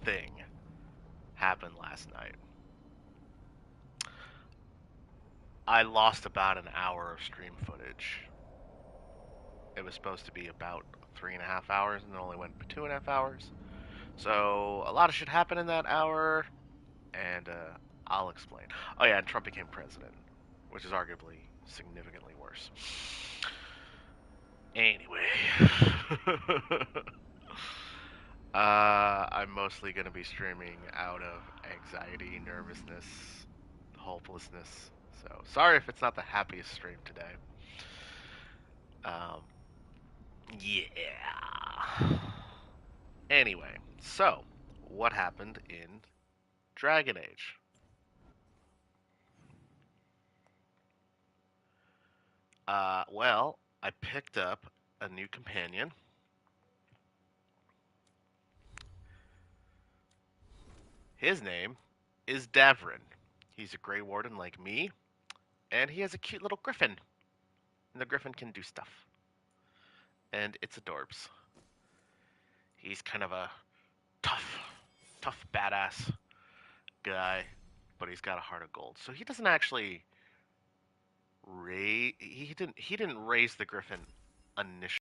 thing happened last night. I lost about an hour of stream footage. It was supposed to be about 3.5 hours and it only went for 2.5 hours. So a lot of shit happened in that hour, and I'll explain. Oh yeah, and Trump became president, which is arguably significantly worse. Anyway, I'm mostly gonna be streaming out of anxiety, nervousness, hopelessness. So sorry if it's not the happiest stream today. Um, yeah. Anyway, so what happened in Dragon Age? Well, I picked up a new companion. His name is Davrin. He's a Grey Warden like me, and he has a cute little griffin. And the griffin can do stuff. And it's adorbs. He's kind of a tough, tough badass guy, but he's got a heart of gold. So he doesn't actually raise. He didn't raise the griffin initially.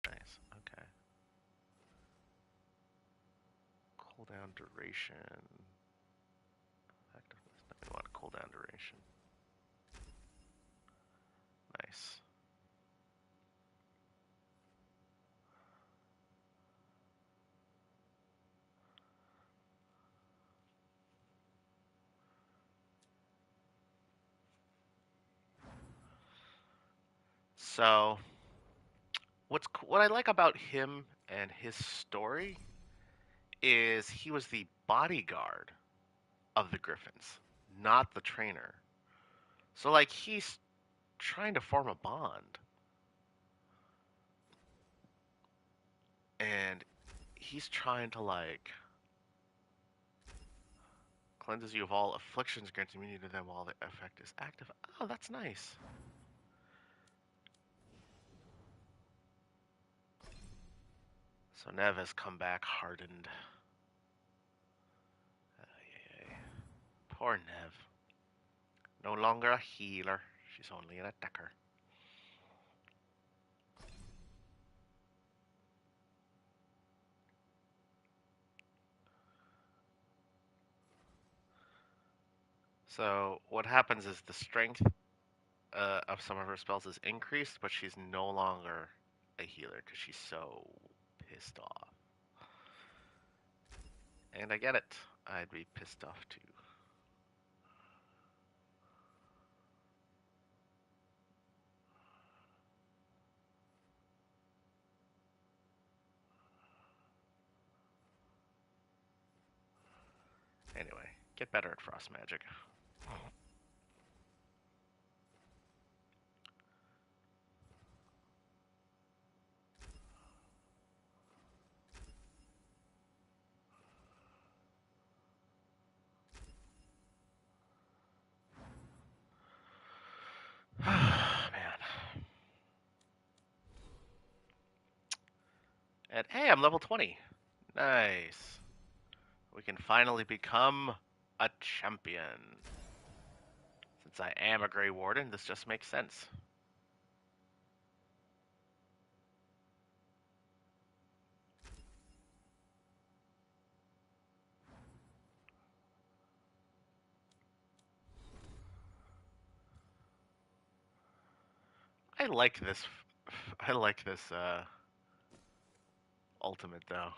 Nice. Okay. Cooldown duration. Effectiveness. No, we want cooldown duration. Nice. So what I like about him and his story is he was the bodyguard of the Griffins, not the trainer. So like he's trying to form a bond, and he's trying to like cleanses you of all afflictions, grants immunity to them while the effect is active. Oh, that's nice. So Nev has come back hardened. Ay. Poor Nev. No longer a healer. She's only an attacker. So what happens is the strength of some of her spells is increased, but she's no longer a healer because she's so pissed off. And I get it. I'd be pissed off too. Anyway, get better at frost magic. Man. And hey, I'm level 20. Nice. We can finally become a champion. Since I am a Grey Warden, this just makes sense. I like this. I like this ultimate though.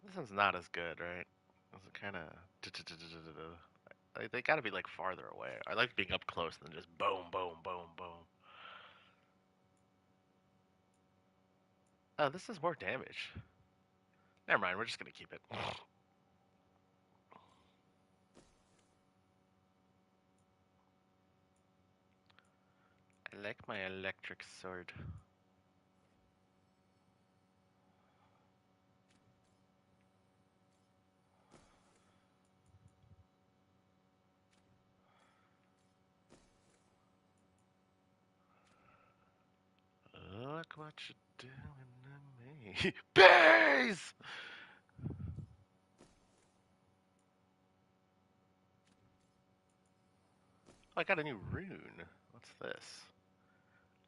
This one's not as good, right? It's kind of. They gotta be like farther away. I like being up close than just boom, boom, boom, boom. Oh, this is more damage. Never mind, we're just gonna keep it. I like my electric sword. what you doing to me? Bees! Oh, I got a new rune. What's this?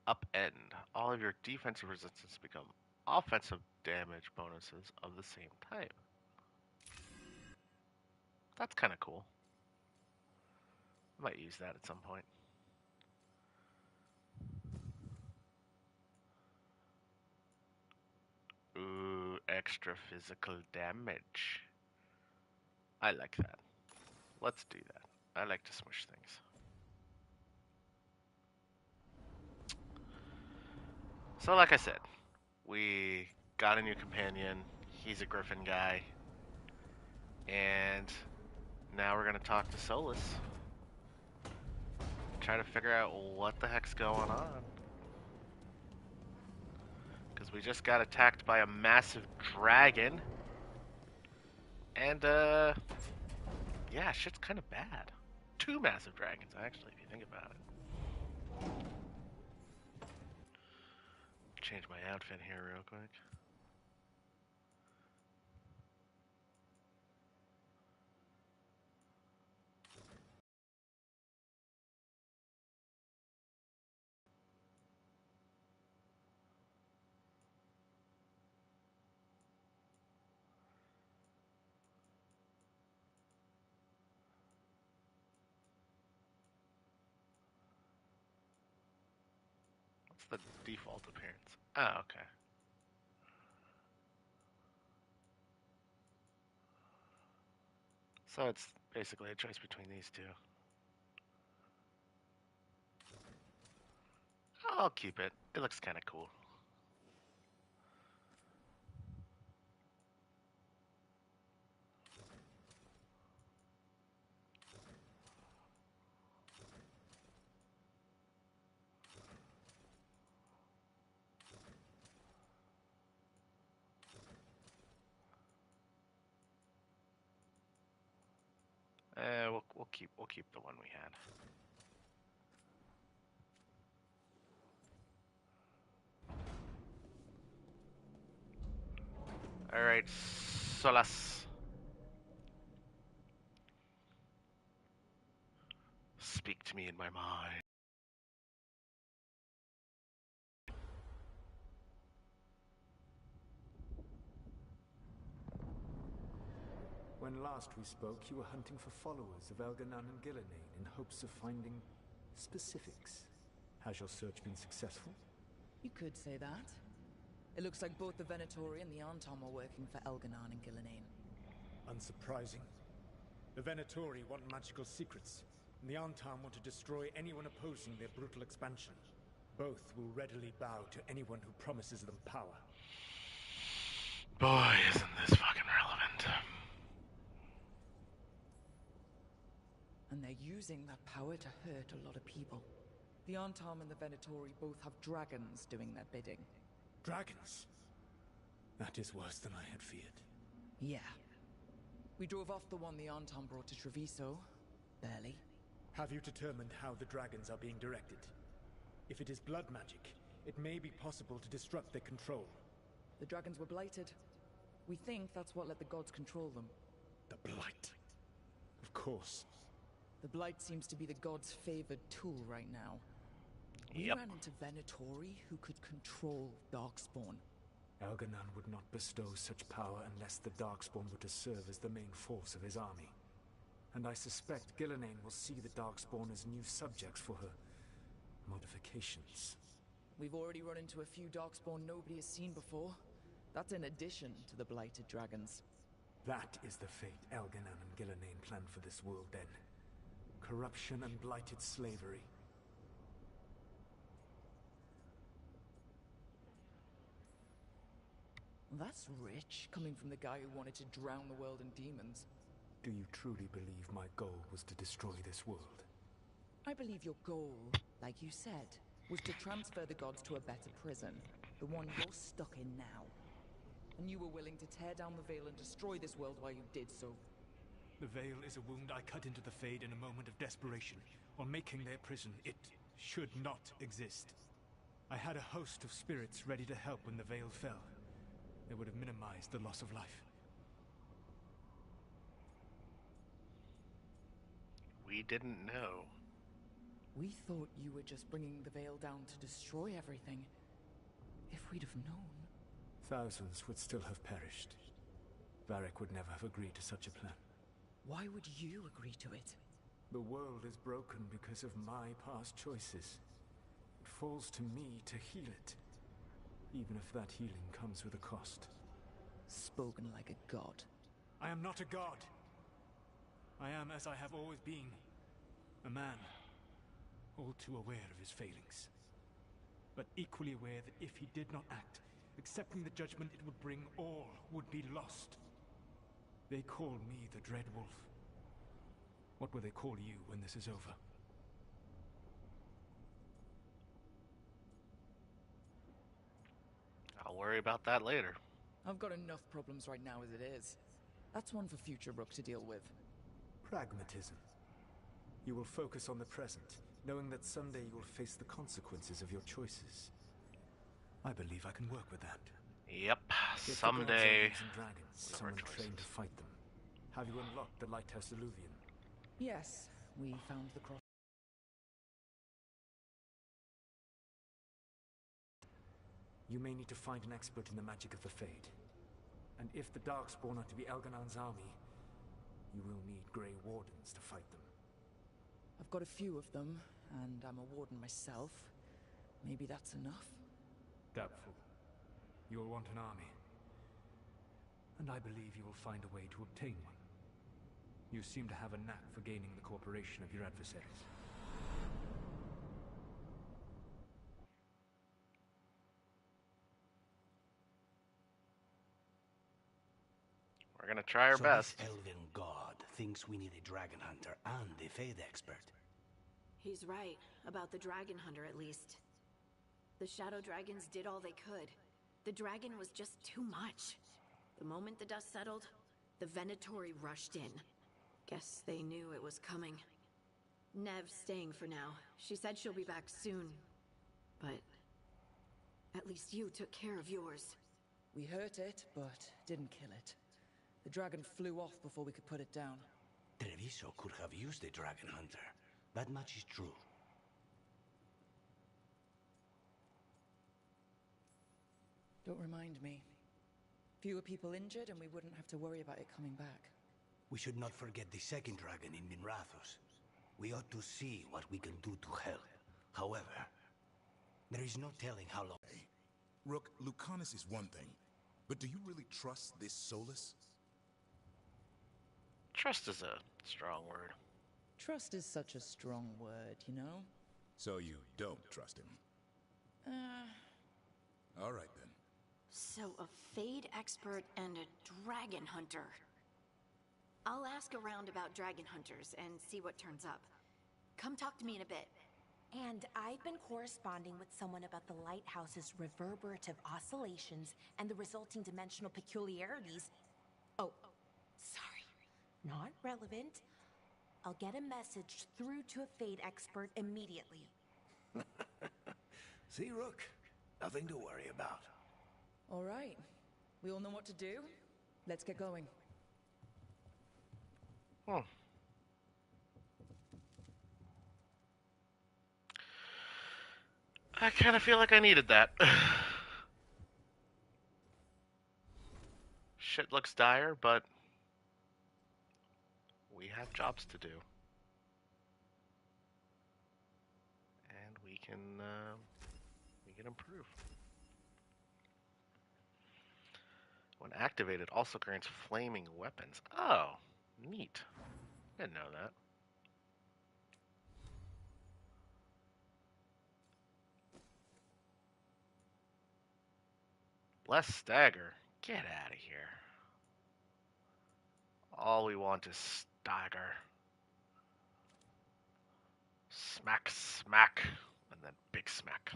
Upend. All of your defensive resistance become offensive damage bonuses of the same type. That's kind of cool. I might use that at some point. Ooh, extra physical damage. I like that. Let's do that. I like to smush things. So like I said, we got a new companion. He's a griffin guy. And now we're going to talk to Solus. Try to figure out what the heck's going on. Because we just got attacked by a massive dragon. And, yeah, shit's kind of bad. Two massive dragons, actually, if you think about it. Change my outfit here real quick. What's the default appearance? Oh, okay. So it's basically a choice between these two. I'll keep it. It looks kind of cool. We'll keep the one we had. All right, Solas. Speak to me in my mind. When last we spoke, you were hunting for followers of Elganan and Gillinane in hopes of finding specifics. Has your search been successful? You could say that. It looks like both the Venatori and the Antom are working for Elganan and Gillinane. Unsurprising. The Venatori want magical secrets, and the Antom want to destroy anyone opposing their brutal expansion. Both will readily bow to anyone who promises them power. Boy, isn't this fucking relevant. And they're using that power to hurt a lot of people. The Antom and the Venatori both have dragons doing their bidding. Dragons? That is worse than I had feared. Yeah. We drove off the one the Antom brought to Treviso. Barely. Have you determined how the dragons are being directed? If it is blood magic, it may be possible to disrupt their control. The dragons were blighted. We think that's what let the gods control them. The Blight. Of course. The Blight seems to be the gods' favored tool right now. We ran into Venatori who could control Darkspawn. Elganan would not bestow such power unless the Darkspawn were to serve as the main force of his army. And I suspect Gillinane will see the Darkspawn as new subjects for her modifications. We've already run into a few Darkspawn nobody has seen before. That's in addition to the blighted dragons. That is the fate Elganan and Gillinane planned for this world then. Corruption and blighted slavery. That's rich, coming from the guy who wanted to drown the world in demons. Do you truly believe my goal was to destroy this world? I believe your goal, like you said, was to transfer the gods to a better prison. The one you're stuck in now. And you were willing to tear down the veil and destroy this world while you did so. The veil is a wound I cut into the Fade in a moment of desperation. While making their prison, it should not exist. I had a host of spirits ready to help when the veil fell. They would have minimized the loss of life. We didn't know. We thought you were just bringing the veil down to destroy everything. If we'd have known... Thousands would still have perished. Varric would never have agreed to such a plan. Why would you agree to it? The world is broken because of my past choices. It falls to me to heal it, even if that healing comes with a cost. Spoken like a god. I am not a god. I am as I have always been. A man, all too aware of his failings. But equally aware that if he did not act, accepting the judgment it would bring, all would be lost. They call me the Dread Wolf. What will they call you when this is over? I'll worry about that later. I've got enough problems right now as it is. That's one for future Rook to deal with. Pragmatism. You will focus on the present, knowing that someday you will face the consequences of your choices. I believe I can work with that. Yep, If the gods are someday. elves and dragons, With our someone trained to choices. fight them. Have you unlocked the Lighthouse Illuvian? Yes, we found the cross. You may need to find an expert in the magic of the Fade. And if the Darkspawn are to be Elganon's army, you will need Grey Wardens to fight them. I've got a few of them, and I'm a warden myself. Maybe that's enough? Doubtful. You will want an army. And I believe you will find a way to obtain one. You seem to have a knack for gaining the cooperation of your adversaries. We're gonna try our So best. this elven god thinks we need a dragon hunter and a Fade expert. He's right, about the dragon hunter at least. The shadow dragons did all they could. The dragon was just too much. The moment the dust settled, the Venatori rushed in. Guess they knew it was coming. Nev's staying for now. She said she'll be back soon. But at least you took care of yours. We hurt it, but didn't kill it. The dragon flew off before we could put it down. Treviso could have used a dragon hunter. That much is true. Don't remind me. Fewer people injured and we wouldn't have to worry about it coming back. We should not forget the second dragon in Minrathos. We ought to see what we can do to help. However, there is no telling how long... Rook, Lucanus is one thing, but do you really trust this Solus? Trust is a strong word. Trust is such a strong word, you know? So you don't trust him. All right then. So a Fade expert and a dragon hunter. I'll ask around about dragon hunters and see what turns up. Come talk to me in a bit. And I've been corresponding with someone about the lighthouse's reverberative oscillations and the resulting dimensional peculiarities. Oh, sorry. Not relevant. I'll get a message through to a Fade expert immediately. See, Rook? Nothing to worry about. All right. We all know what to do. Let's get going. Hmm. I kind of feel like I needed that. Shit looks dire, but we have jobs to do. And we can improve. When activated, also grants flaming weapons. Oh, neat. Didn't know that. Less stagger. Get out of here. All we want is stagger. Smack, smack, and then big smack.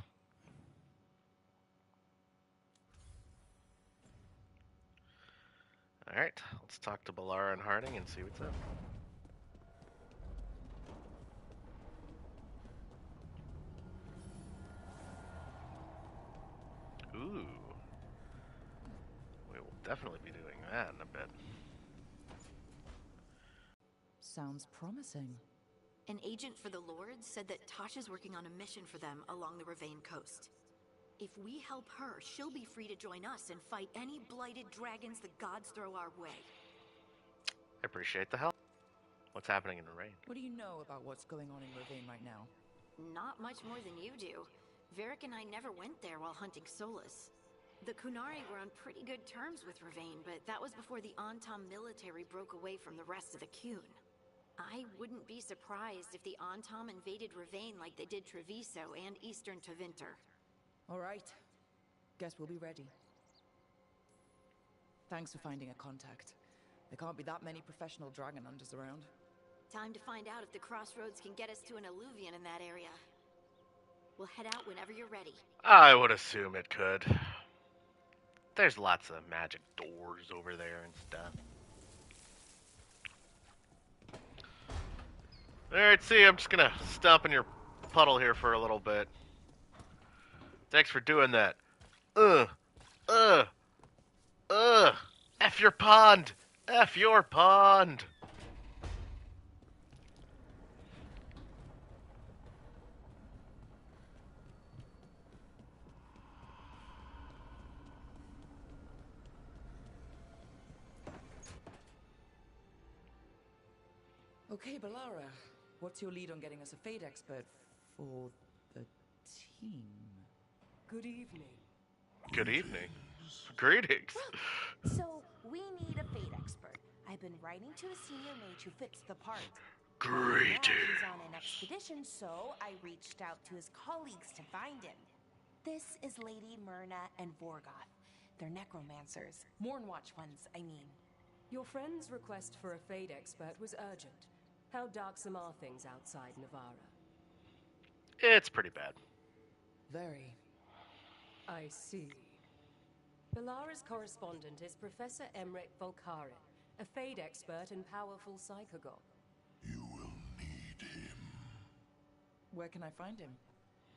Alright, let's talk to Balara and Harding and see what's up. Ooh. We will definitely be doing that in a bit. Sounds promising. An agent for the Lords said that Tasha's working on a mission for them along the Ravane coast. If we help her, she'll be free to join us and fight any blighted dragons the gods throw our way. I appreciate the help. What's happening in Ravane? What do you know about what's going on in Ravane right now? Not much more than you do. Varric and I never went there while hunting Solus. The Kunari were on pretty good terms with Ravane, but that was before the Antam military broke away from the rest of the Qun. I wouldn't be surprised if the Antam invaded Ravane like they did Treviso and Eastern Tevinter. All right. Guess we'll be ready. Thanks for finding a contact. There can't be that many professional dragon hunters around. Time to find out if the crossroads can get us to an alluvion in that area. We'll head out whenever you're ready. I would assume it could. There's lots of magic doors over there and stuff. Alright, see, I'm just gonna stomp in your puddle here for a little bit. Thanks for doing that. F your pond! F your pond! Okay, Balara. What's your lead on getting us a Fade expert for the team? Good evening. Good evening. Greetings. So, we need a Fate expert. I've been writing to a senior mage who fits the part. Greetings. He's on an expedition, so I reached out to his colleagues to find him. This is Lady Myrna and Vorgoth. They're necromancers. Mournwatch ones, I mean. Your friend's request for a Fade expert was urgent. How darksome are things outside Navarra? It's pretty bad. Very. I see. Balara's correspondent is Professor Emmerich Volkaren, a Fade expert and powerful psychogog. You will need him. Where can I find him?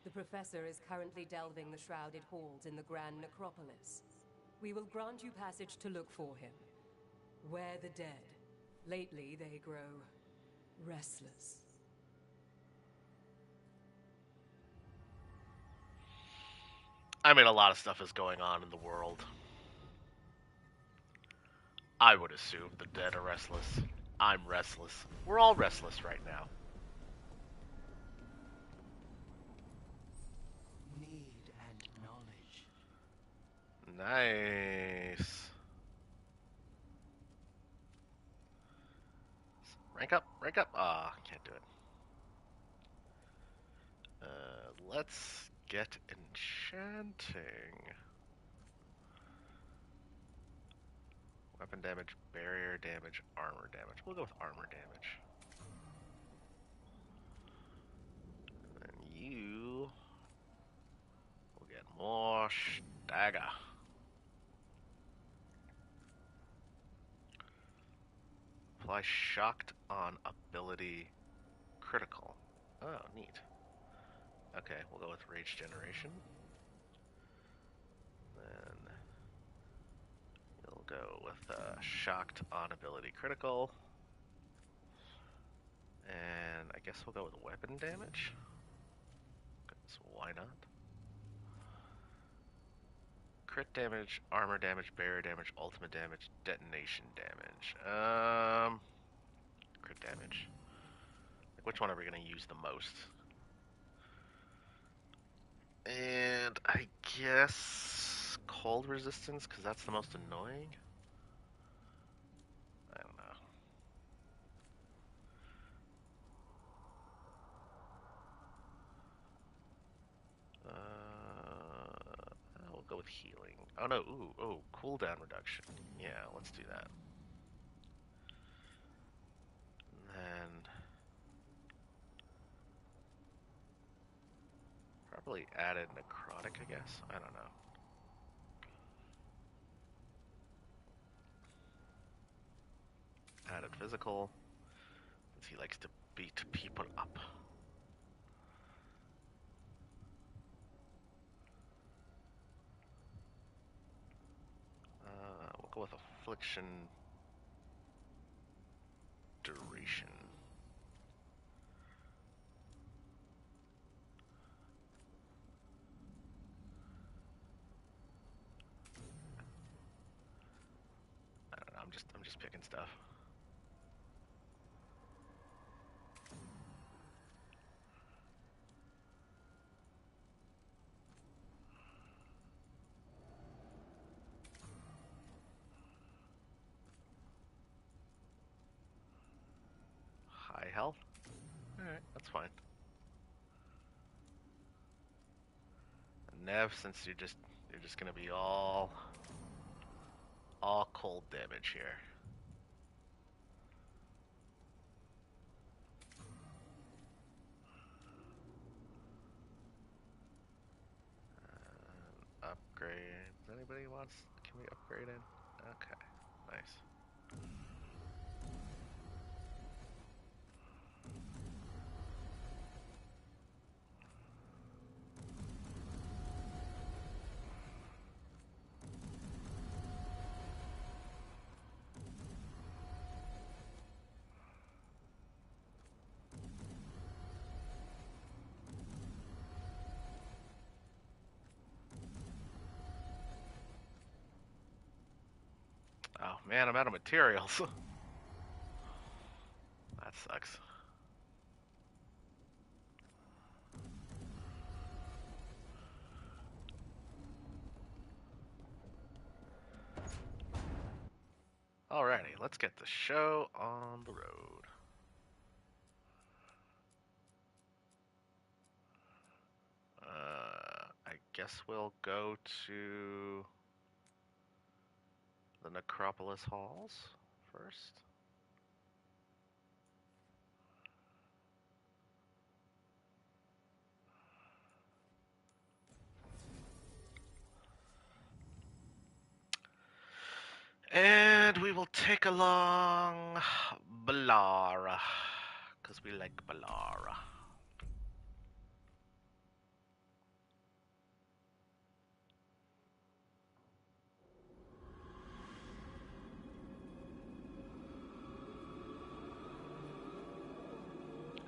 The professor is currently delving the shrouded halls in the Grand Necropolis. We will grant you passage to look for him. Where the dead. Lately they grow restless. I mean, a lot of stuff is going on in the world. I would assume the dead are restless. I'm restless. We're all restless right now. Need and knowledge. Nice. Rank up, rank up. Ah, can't do it. Let's get enchanting. Weapon damage, barrier damage, armor damage. We'll go with armor damage. And you will get more stagger. Apply shocked on ability critical. Oh, neat. Okay, we'll go with rage generation. Then we'll go with shocked on ability critical. And I guess we'll go with weapon damage. So why not? Crit damage, armor damage, barrier damage, ultimate damage, detonation damage. Crit damage. Like, which one are we going to use the most? And I guess cold resistance, because that's the most annoying. I don't know. We'll go with healing. Oh no, ooh, cooldown reduction. Yeah, let's do that. And then probably added necrotic, I guess. I don't know. Added physical, since he likes to beat people up. with affliction duration. I don't know. I'm just picking stuff. High health. All right, that's fine. Nev, since you're just gonna be all cold damage here. Upgrade. Does anybody wants? Can we upgrade in? Okay, nice. Oh man, I'm out of materials. That sucks. Alrighty, let's get the show on the road. I guess we'll go to the Necropolis Halls first. And we will take along Balara, because we like Balara.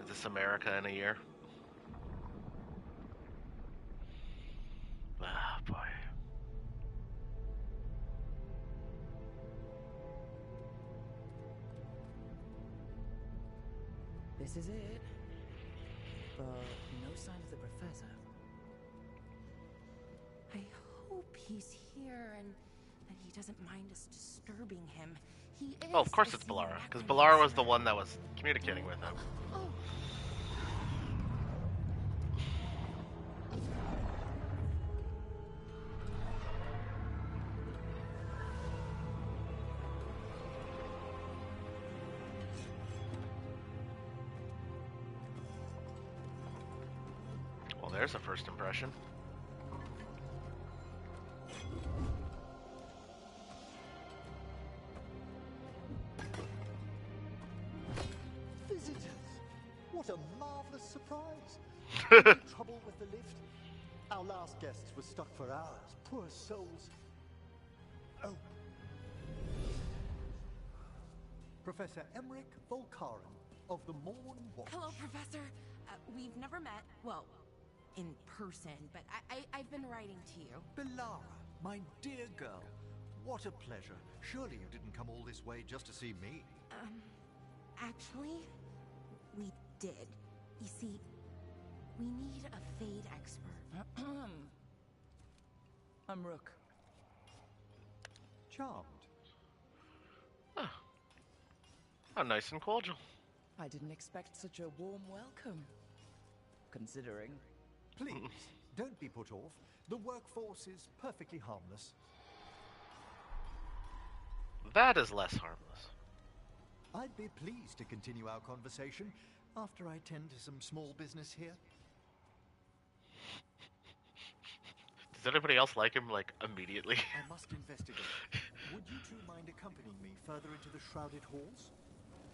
Is this America in a year? Ah, boy. This is it. But no sign of the professor. I hope he's here and that he doesn't mind us disturbing him. He is. Oh, of course it's Balara, because Balara was the one that was communicating with him. Oh. Well, there's a first impression. Visitors! What a marvelous surprise! Any trouble with the lift? Our last guests were stuck for hours. Poor souls. Oh. Professor Emmerich Volkaren of the Morn Watch. Hello, Professor. We've never met. Well, in person, but I've been writing to you. Balara, my dear girl. What a pleasure. Surely you didn't come all this way just to see me. Actually, we did. You see, we need a Fade expert. I'm Rook. Charmed. Oh. How nice and cordial. I didn't expect such a warm welcome. Considering. Please, don't be put off. The workforce is perfectly harmless. That is less harmless. I'd be pleased to continue our conversation after I tend to some small business here. Does anybody else like him, like, immediately? I must investigate. Would you two mind accompanying me further into the shrouded halls?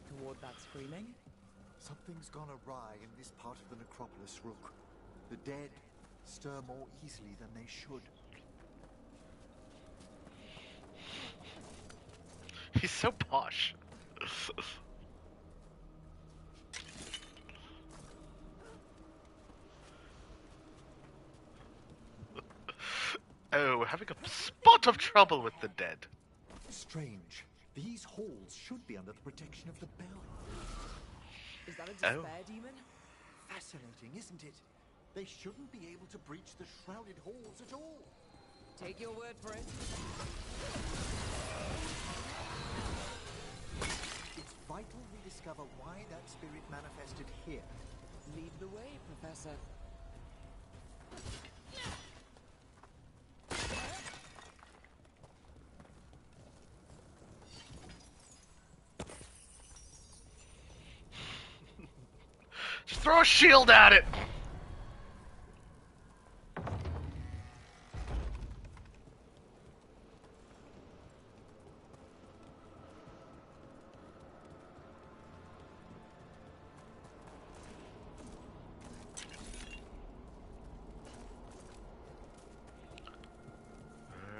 Toward that screaming? Something's gone awry in this part of the necropolis, Rook. The dead stir more easily than they should. He's so posh. Oh, we're having a spot of trouble with the dead. Strange. These halls should be under the protection of the bell. Is that a despair demon? Fascinating, isn't it? They shouldn't be able to breach the shrouded halls at all. Take your word for it. It's vital we discover why that spirit manifested here. Lead the way, Professor. Just throw a shield at it!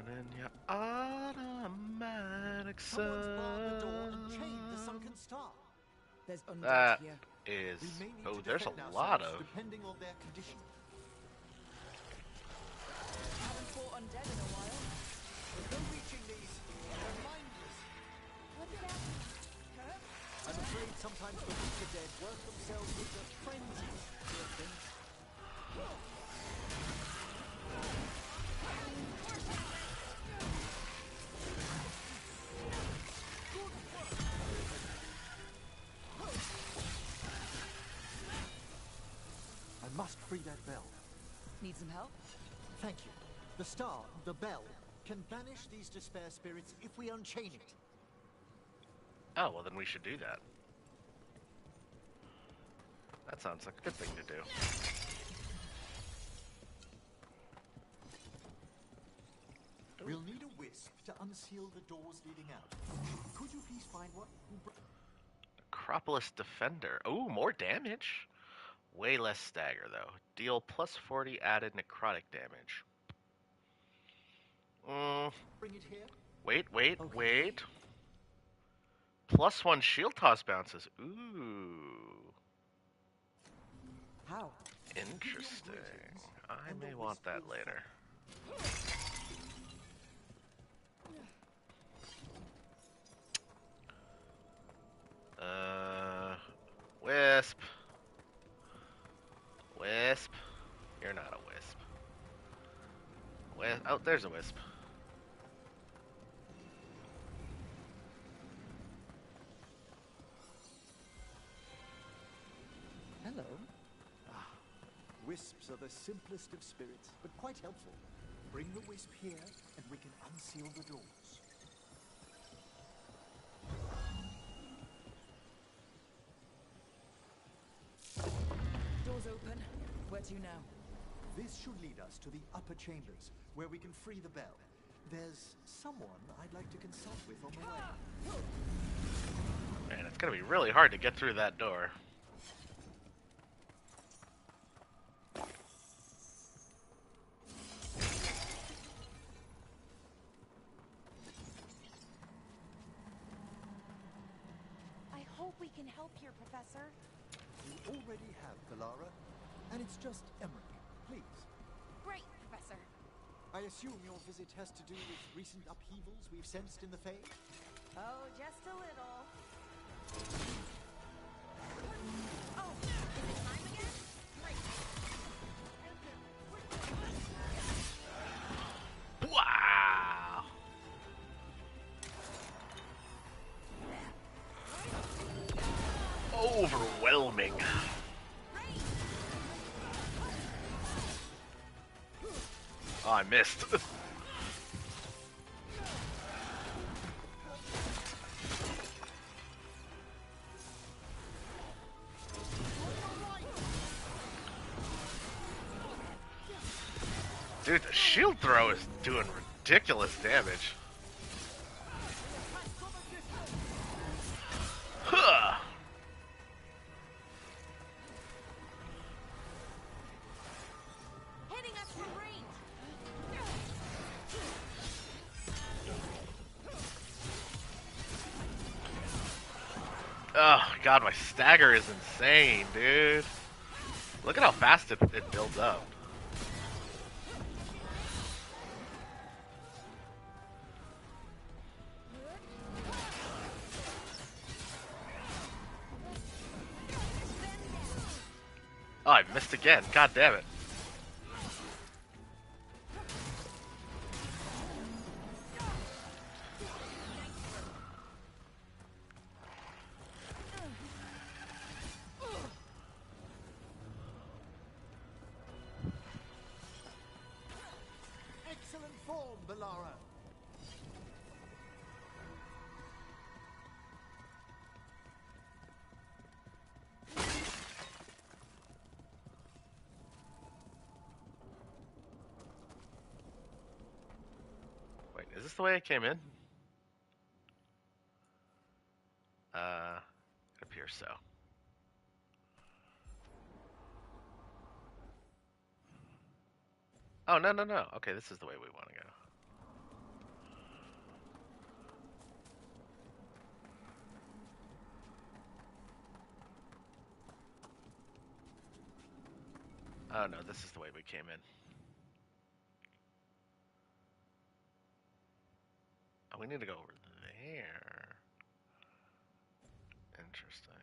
Burning your automatic Someone's barred the door and sun. chained the sunken star. There's undead That here. is... We may need Oh, to there's defend a lot ourselves, of... depending on their condition. Haven't fought undead in a while. There's no reaching these. They're mindless. What did happen? I'm afraid sometimes the weaker dead work themselves into frenzy. Poor things. I must free that bell. Need some help? Thank you. The star, the bell, can banish these despair spirits if we unchain it. Oh, well then we should do that. That sounds like a good thing to do. We'll need a wisp to unseal the doors leading out. Could you please find one? Acropolis Defender. Ooh, more damage. Way less stagger, though. Deal plus 40 added necrotic damage. Bring it here. Wait, Okay. wait. Plus 1 shield toss bounces. Ooh. How? Interesting. I may want that later. Wisp. Wisp. You're not a wisp. Oh, there's a wisp. Hello. Wisps are the simplest of spirits, but quite helpful. Bring the wisp here, and we can unseal the doors. Doors open. Where to now? This should lead us to the upper chambers, where we can free the bell. There's someone I'd like to consult with on the way. Man, it's gonna be really hard to get through that door. I hope we can help here, Professor. You already have, Kalara. And it's just Emery. Please. Great, Professor. I assume your visit has to do with recent upheavals we've sensed in the Fae? Oh, just a little. Oh, is it time again? Great. Wow! Overwhelming. Oh, I missed. Dude, the shield throw is doing ridiculous damage. Huh. Hitting us from range. Oh god, my stagger is insane, dude. Look at how fast it builds up. Oh, I missed again. God damn it. Excellent form, Balara. Wait, is this the way I came in? It appears so. Oh, no, no, no. Okay, this is the way we want to go. Oh, no, this is the way we came in. Oh, we need to go over there. Interesting.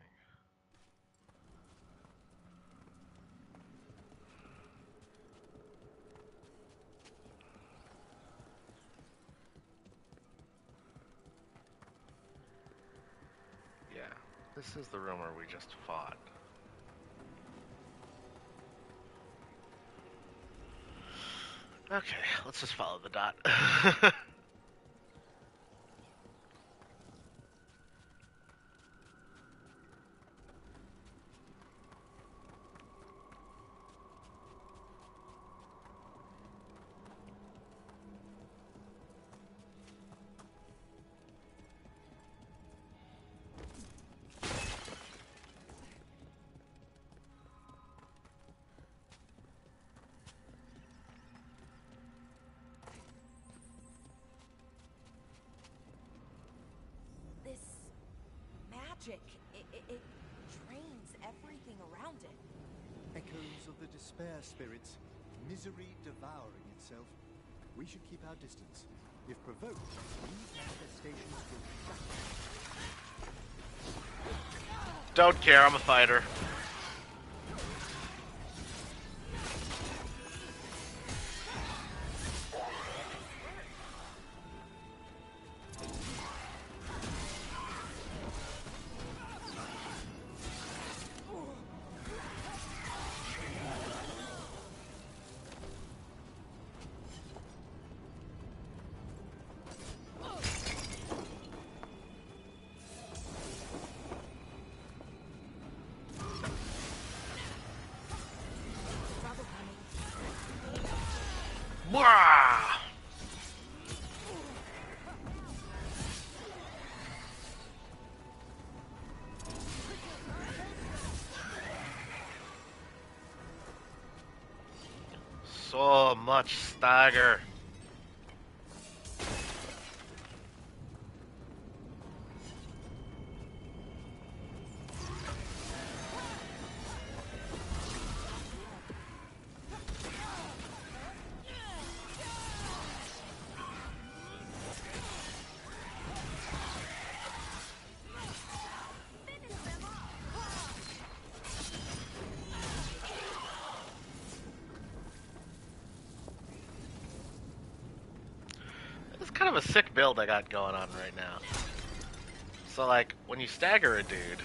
Yeah, this is the room where we just fought. Okay, let's just follow the dot. This magic, it drains everything around it. Echoes of the despair spirits, misery devouring itself. We should keep our distance. If provoked, these manifestations will shatter. Don't care, I'm a fighter. Wah! So much stagger. It's kind of a sick build I got going on right now. So like, when you stagger a dude,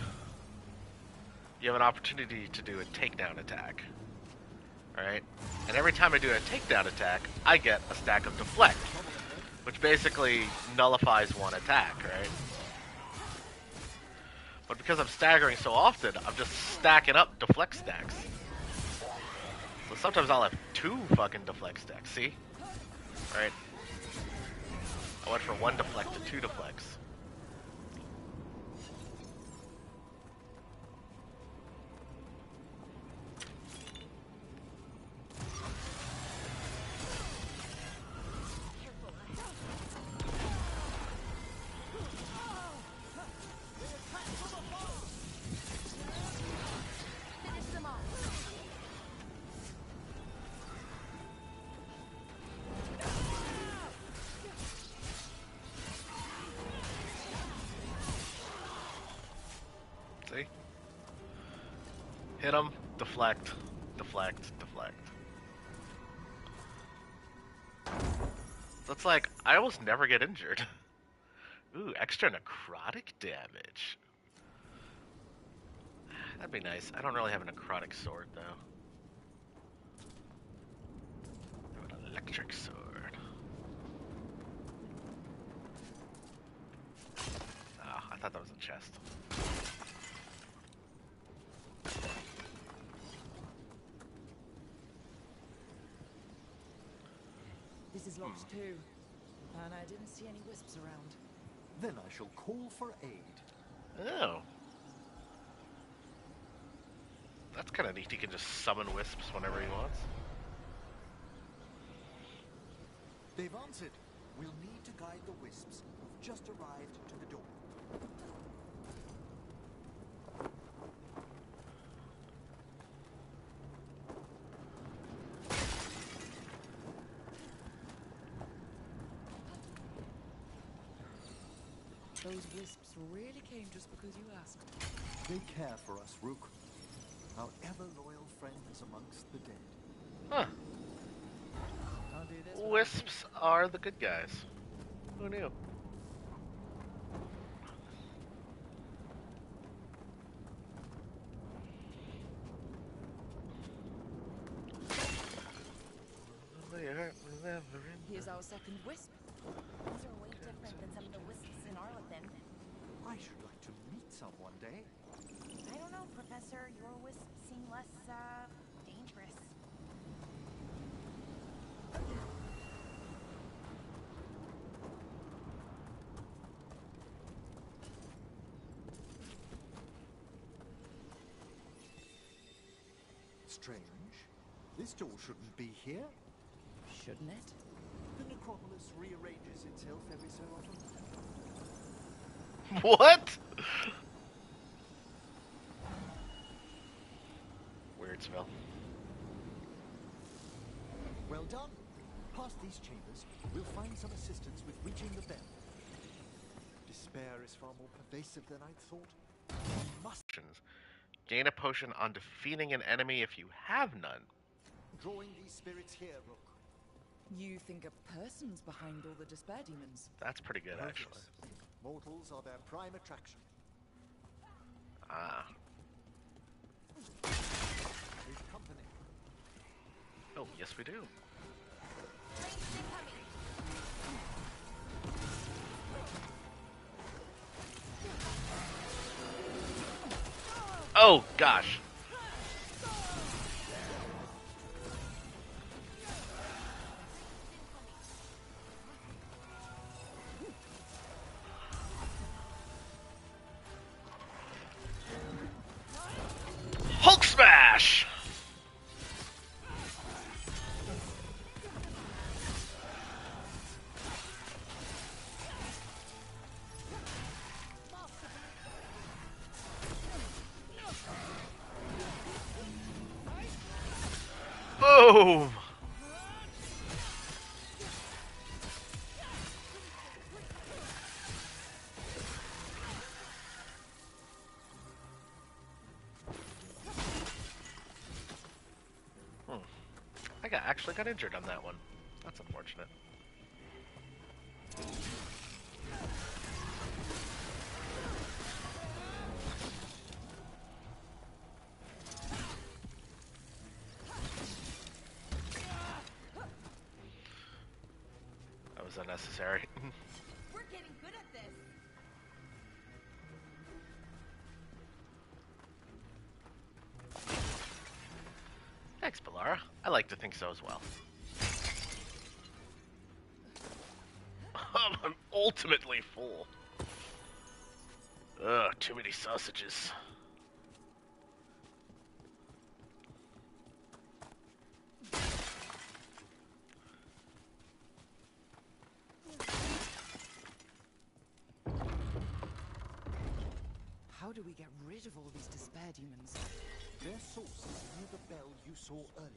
you have an opportunity to do a takedown attack. Right? And every time I do a takedown attack, I get a stack of deflect, which basically nullifies one attack, right? But because I'm staggering so often, I'm just stacking up deflect stacks. So sometimes I'll have 2 fucking deflect stacks, see? Right? I went from 1 deflect to 2 deflects. Hit him. Deflect. Deflect. Deflect. That's like, I almost never get injured. Ooh, extra necrotic damage. That'd be nice. I don't really have a necrotic sword, though. I have an electric sword. Oh, I thought that was a chest. This is locked too. And I didn't see any wisps around. Then I shall call for aid. Oh. That's kind of neat. He can just summon wisps whenever he wants. They've answered. We'll need to guide the wisps who've just arrived to the door. Those wisps really came just because you asked. They care for us, Rook. Our ever-loyal friends amongst the dead. Huh. Can't do this Wisps are the good guys. Who knew? Here's our second wisp. These are way different than some of the wisps in Arlathan. I should like to meet some one day. I don't know, Professor. Your wisps seem less, dangerous. Strange. This door shouldn't be here. Shouldn't it? The necropolis rearranges itself every so often. What? Weirdsville. Well done. Past these chambers, we'll find some assistance with reaching the bell. Despair is far more pervasive than I'd thought. We must. Gain a potion on defeating an enemy if you have none. Drawing these spirits here, Rook. You think a person's behind all the despair demons? That's pretty good, actually. Mortals are their prime attraction. Ah. We've company. Oh, yes we do. Oh, gosh. Hulk smash! Boom! Actually got injured on that one. That's unfortunate. That was unnecessary. We're getting good at this. Thanks, Balara. I like to think so as well. I'm ultimately full. Ugh, too many sausages. How do we get rid of all these despair demons? Their source is near the bell you saw earlier.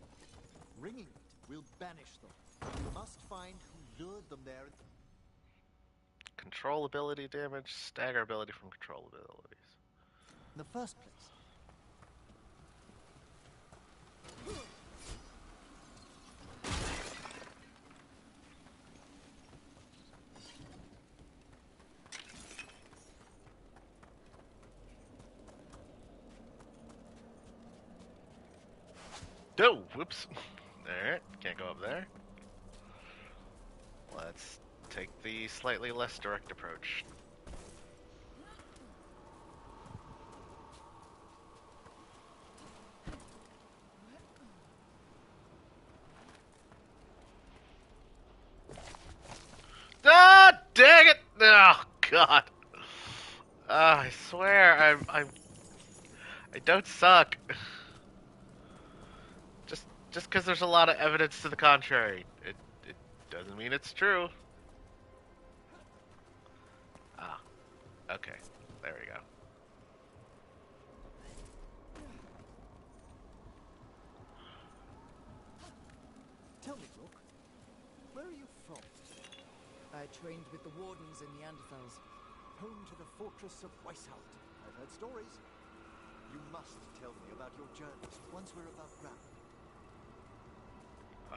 Ringing it will banish them. We must find who lured them there. Control ability damage, stagger ability from control abilities. In the first place, Oh, whoops. Alright, can't go up there. Let's take the slightly less direct approach. Ah, dang it! Oh, God. I swear, I don't suck. Just because there's a lot of evidence to the contrary, it doesn't mean it's true. Ah, okay, there we go. Tell me, Rook, where are you from? I trained with the Wardens in Neanderthals. Home to the fortress of Weishaupt. I've heard stories. You must tell me about your journeys once we're above ground.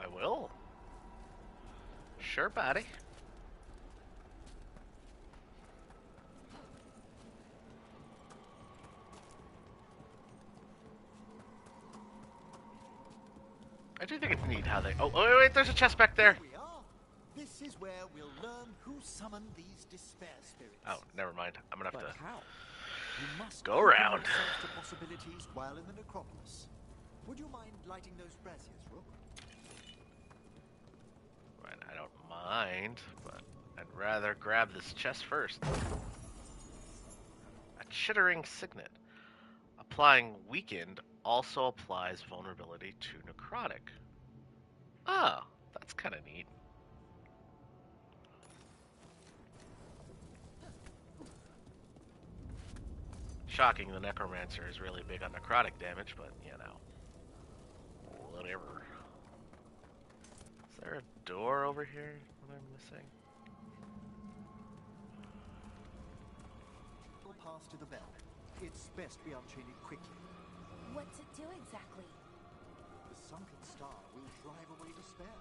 I will. Sure, buddy. I do think it's neat how they... Oh, wait, there's a chest back there. Here we are. This is where we'll learn who summoned these despair spirits. Oh, never mind. I'm gonna have But to how? You must go open around. yourself to possibilities while in the necropolis. Would you mind lighting those braziers, Rook? Right, I don't mind, but I'd rather grab this chest first. A chittering signet. Applying weakened also applies vulnerability to necrotic. Oh, that's kind of neat. Shocking, the necromancer is really big on necrotic damage, but you know, whatever. Is there a door over here that I'm missing? We'll pass to the bell. It's best we unchain it quickly. What's it do exactly? The sunken star will drive away despair.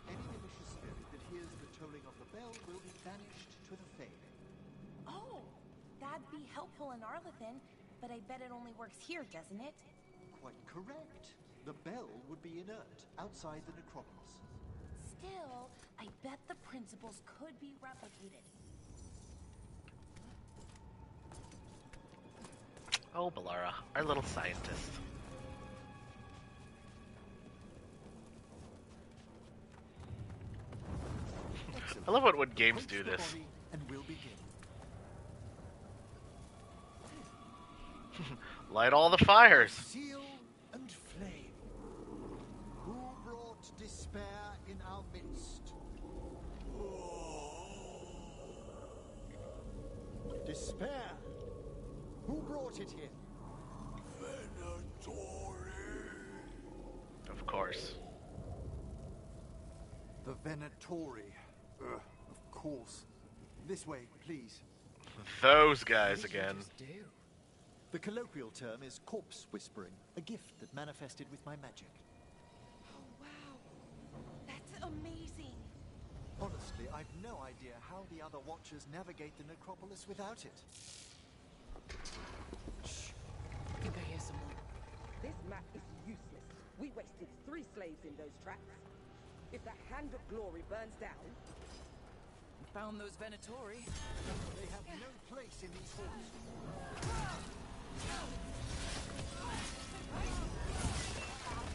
Any malicious spirit that hears the tolling of the bell will be banished to the Fade. Oh, that'd be helpful in Arlethan, but I bet it only works here, doesn't it? Quite correct. The bell would be inert outside the necropolis. Still, I bet the principles could be replicated. Oh, Balara, our little scientist. I love when games do this. And we'll begin. Light all the fires. Seal and flame. Who brought despair in our midst? Despair. Who brought it here? Of course. The Venatori. Of course. This way, please. Those guys again. The colloquial term is corpse whispering, a gift that manifested with my magic. Oh, wow. That's amazing. Honestly, I've no idea how the other Watchers navigate the necropolis without it. Shh. I think I hear someone. This map is useless. We wasted 3 slaves in those tracks. If the Hand of Glory burns down... We found those Venatori. They have no place in these halls.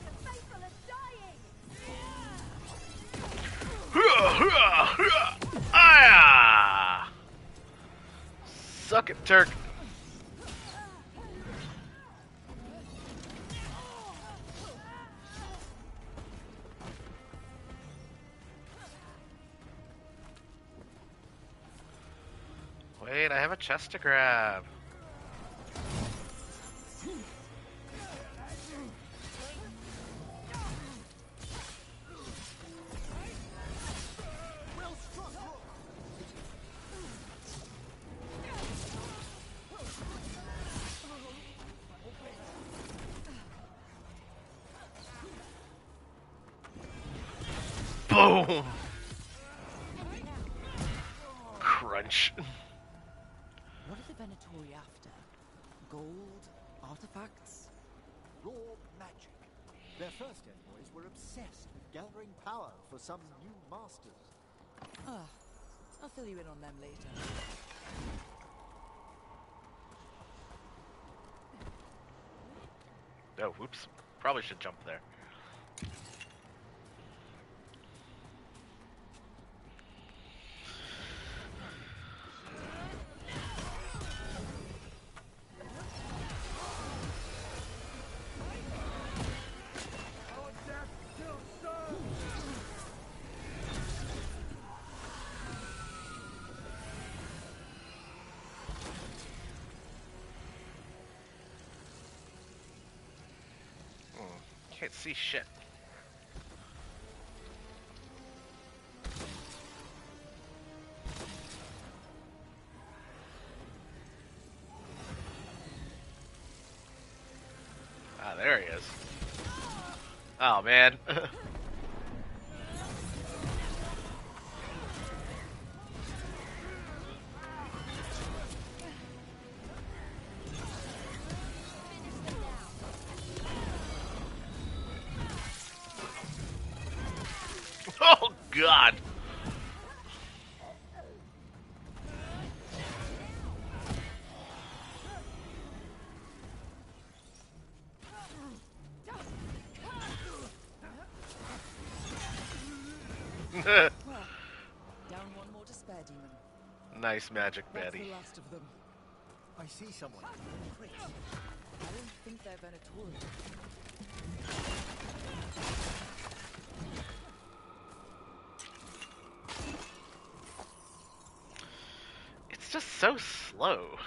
The faithful are dying! Ah! Suck it, Turk. Wait, I have a chest to grab. Boom! Crunch. What are the Venatori after? Gold? Artifacts? Raw magic. Their first envoys were obsessed with gathering power for some new masters. Ah, I'll fill you in on them later. Oh, whoops. Probably should jump there. Can't see shit. Ah, there he is. Oh, man. Oh, God. Well, down one more to spare, demon. Nice magic, That's Betty. the last of them. I see someone. Quick. I don't think they're Venatorian. It's just so slow.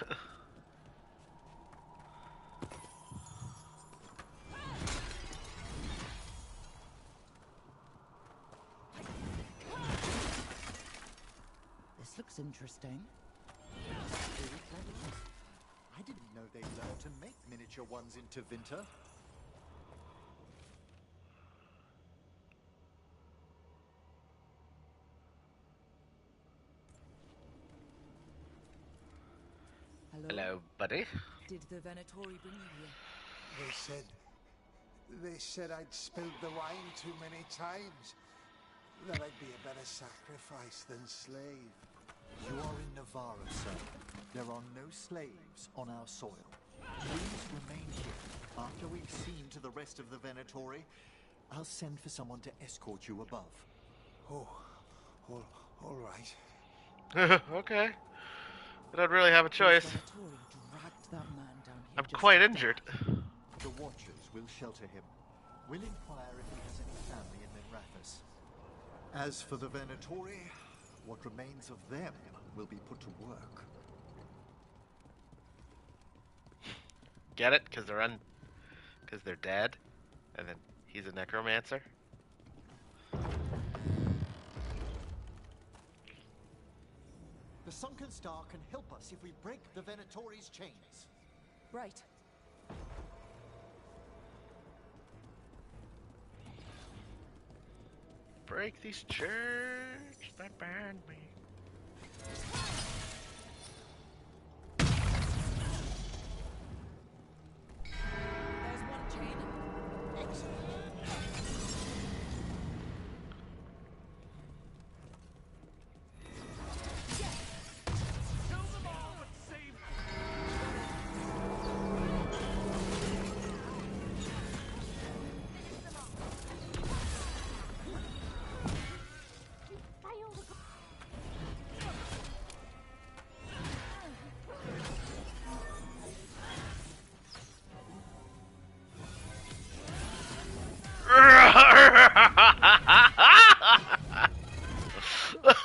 This looks interesting. Very clever. I didn't know they learned to make miniature ones in Tevinter. Hello, buddy. Did the Venatori bring you here? They said I'd spilled the wine too many times. That I'd be a better sacrifice than slave. You are in Navarra, sir. There are no slaves on our soil. Please remain here. After we've seen to the rest of the Venatori, I'll send for someone to escort you above. Oh, all right. Okay. I don't really have a choice. Venatori dragged that man down here I'm just quite to injured. The Watchers will shelter him. We'll inquire if he has any family in Minrathous. As for the Venatori, what remains of them will be put to work. Get it? Because they're dead, and then he's a necromancer. The Sunken Star can help us if we break the Venatori's chains. Right. Break these chains that bind me. There's one chain. Excellent.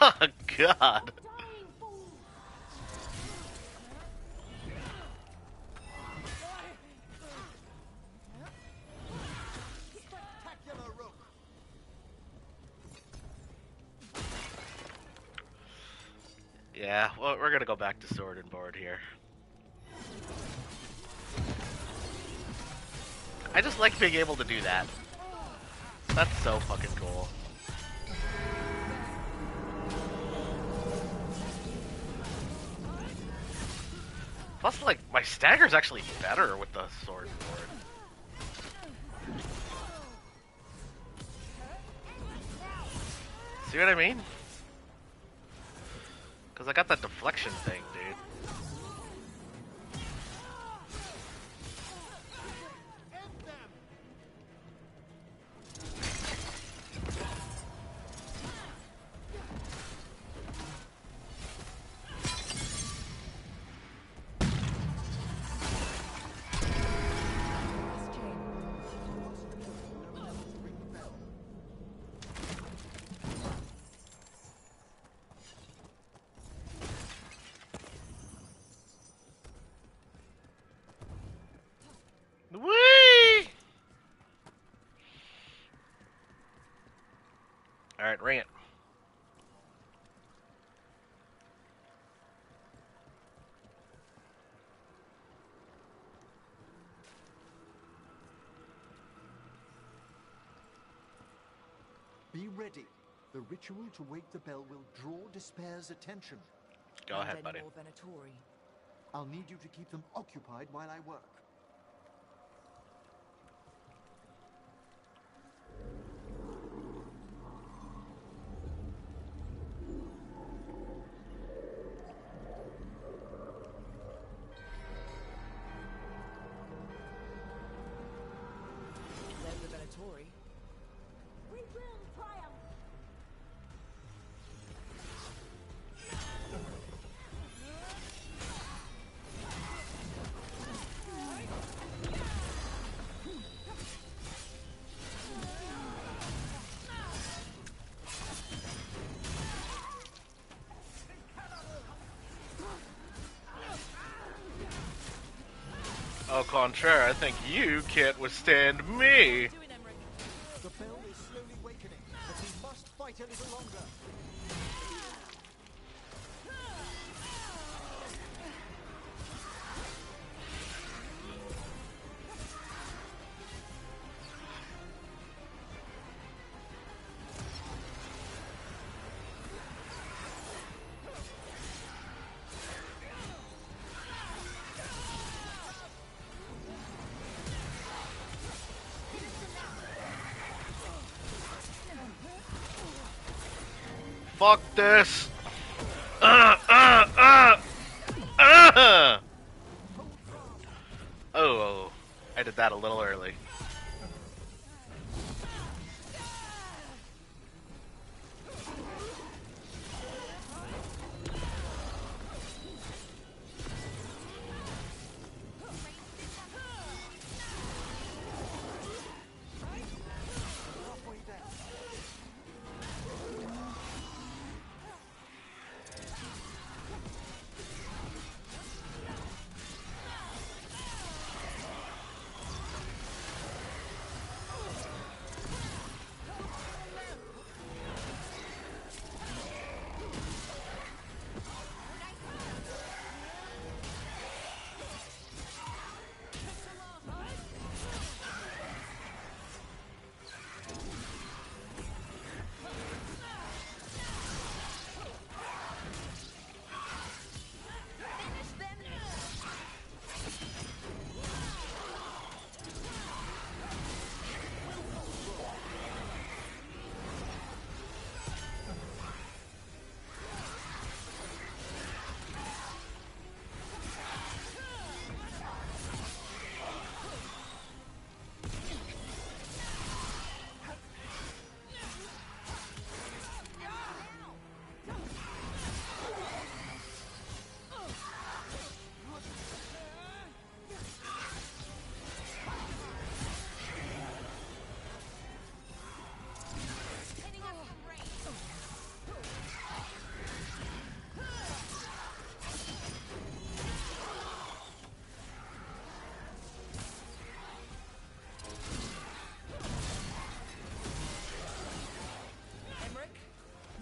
Oh, God. Spectacular rook. Yeah, well, we're gonna go back to sword and board here. I just like being able to do that. That's so fucking cool. Plus, like, my stagger's actually better with the sword and board. See what I mean? Because I got that deflection thing, dude. Whee! Alright, ring it. Be ready. The ritual to wake the bell will draw Despair's attention. Go ahead, buddy. I'll need you to keep them occupied while I work. There's the Venatori. We will triumph! Au contraire, I think you can't withstand me. The bell is slowly wakening, but we must fight a little longer. Fuck this. Oh, I did that a little early.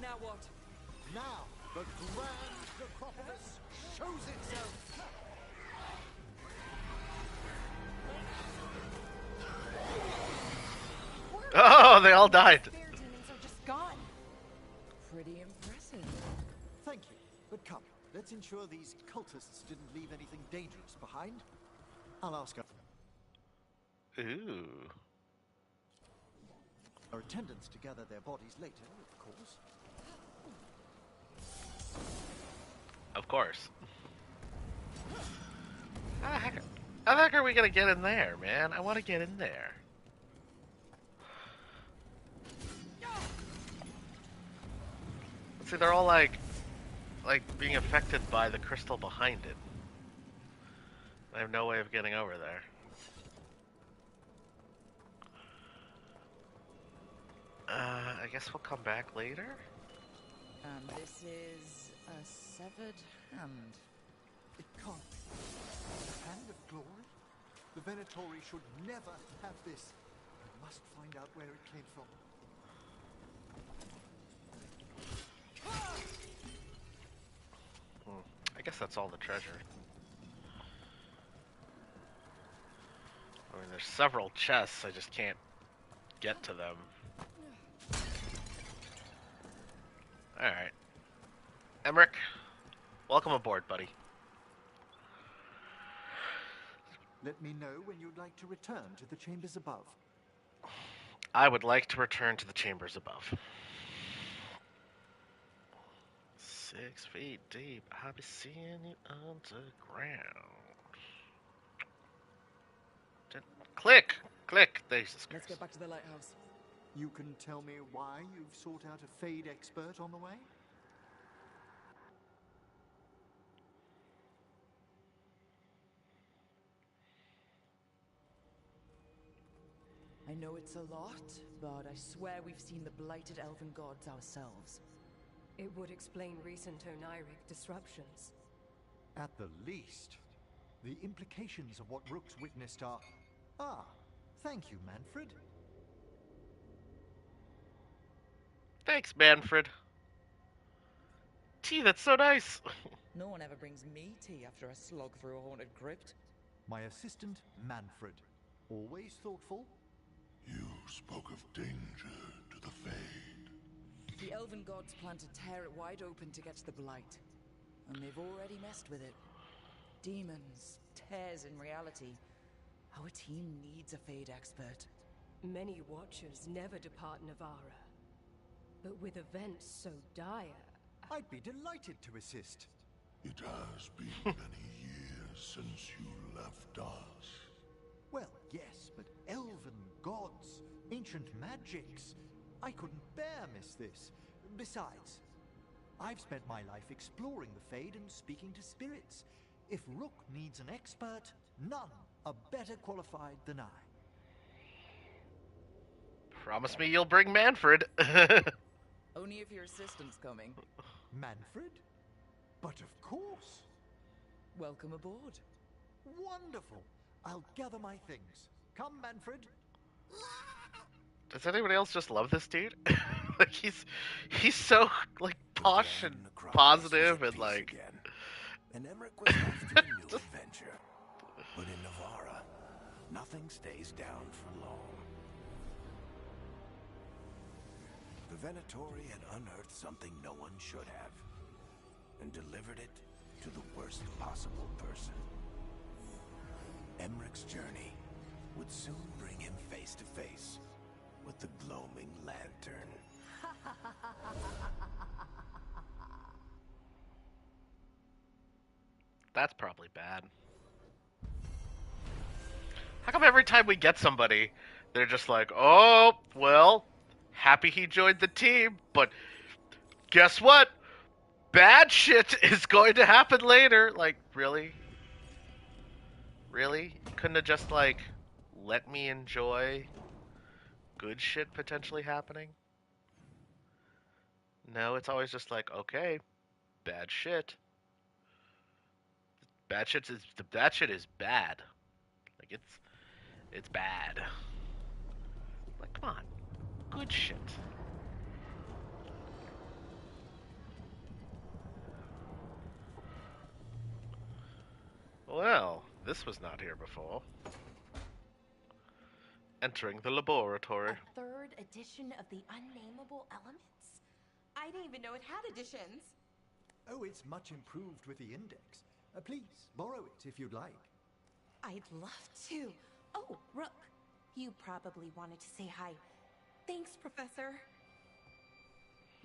Now what? Now, the grand necropolis shows itself. Oh, they all died. Demons are just gone. Pretty impressive. Thank you. But come, let's ensure these cultists didn't leave anything dangerous behind. I'll ask her. Ooh. Our attendants to gather their bodies later, of course. Of course. How the heck are we gonna get in there, man? I want to get in there. See, they're all like being affected by the crystal behind it. I have no way of getting over there. I guess we'll come back later. And this is a severed hand. It can't be. The Hand of Glory? The Venatori should never have this. I must find out where it came from. I guess that's all the treasure. I mean, there's several chests, I just can't get to them. Alright. Emmerich, welcome aboard, buddy. Let me know when you'd like to return to the chambers above. I would like to return to the chambers above. 6 feet deep, I'll be seeing you underground. Click! Click! Jesus Christ. Let's get back to the lighthouse. You can tell me why you've sought out a Fade expert on the way? I know it's a lot, but I swear we've seen the blighted elven gods ourselves. It would explain recent Oniric disruptions. At the least. The implications of what Rook's witnessed are... Ah, thank you, Manfred. Thanks, Manfred. Tea, that's so nice. No one ever brings me tea after a slog through a haunted crypt. My assistant, Manfred. Always thoughtful. You spoke of danger to the Fade. The elven gods plan to tear it wide open to get to the blight. And they've already messed with it. Demons, tears in reality. Our team needs a Fade expert. Many watchers never depart Navara. But with events so dire... I'd be delighted to assist. It has been many years since you left us. Well, yes, but elven gods, ancient magics. I couldn't bear miss this. Besides, I've spent my life exploring the Fade and speaking to spirits. If Rook needs an expert, none are better qualified than I. Promise me you'll bring Manfred. Only if your assistant's coming. Manfred? But of course. Welcome aboard. Wonderful. I'll gather my things. Come, Manfred. Does anybody else just love this dude? Like he's so like posh and positive and like. Again. And Emmerich was off to a new adventure. But in Navara, nothing stays down for long. The Venatori had unearthed something no one should have, and delivered it to the worst possible person. Emmerich's journey would soon bring him face to face with the gloaming lantern. That's probably bad. How come every time we get somebody, they're just like, oh, well, happy he joined the team, but guess what? Bad shit is going to happen later. Like, really? Really? You couldn't have just, like, let me enjoy good shit potentially happening? No, it's always just like, okay, bad shit. Bad shit is bad. Like, it's bad. Like, come on. Good shit. Well, this was not here before. Entering the laboratory. A third edition of the Unnameable Elements? I didn't even know it had editions. Oh, it's much improved with the index. Please, borrow it if you'd like. I'd love to. Oh, Rook, you probably wanted to say hi. Thanks, Professor.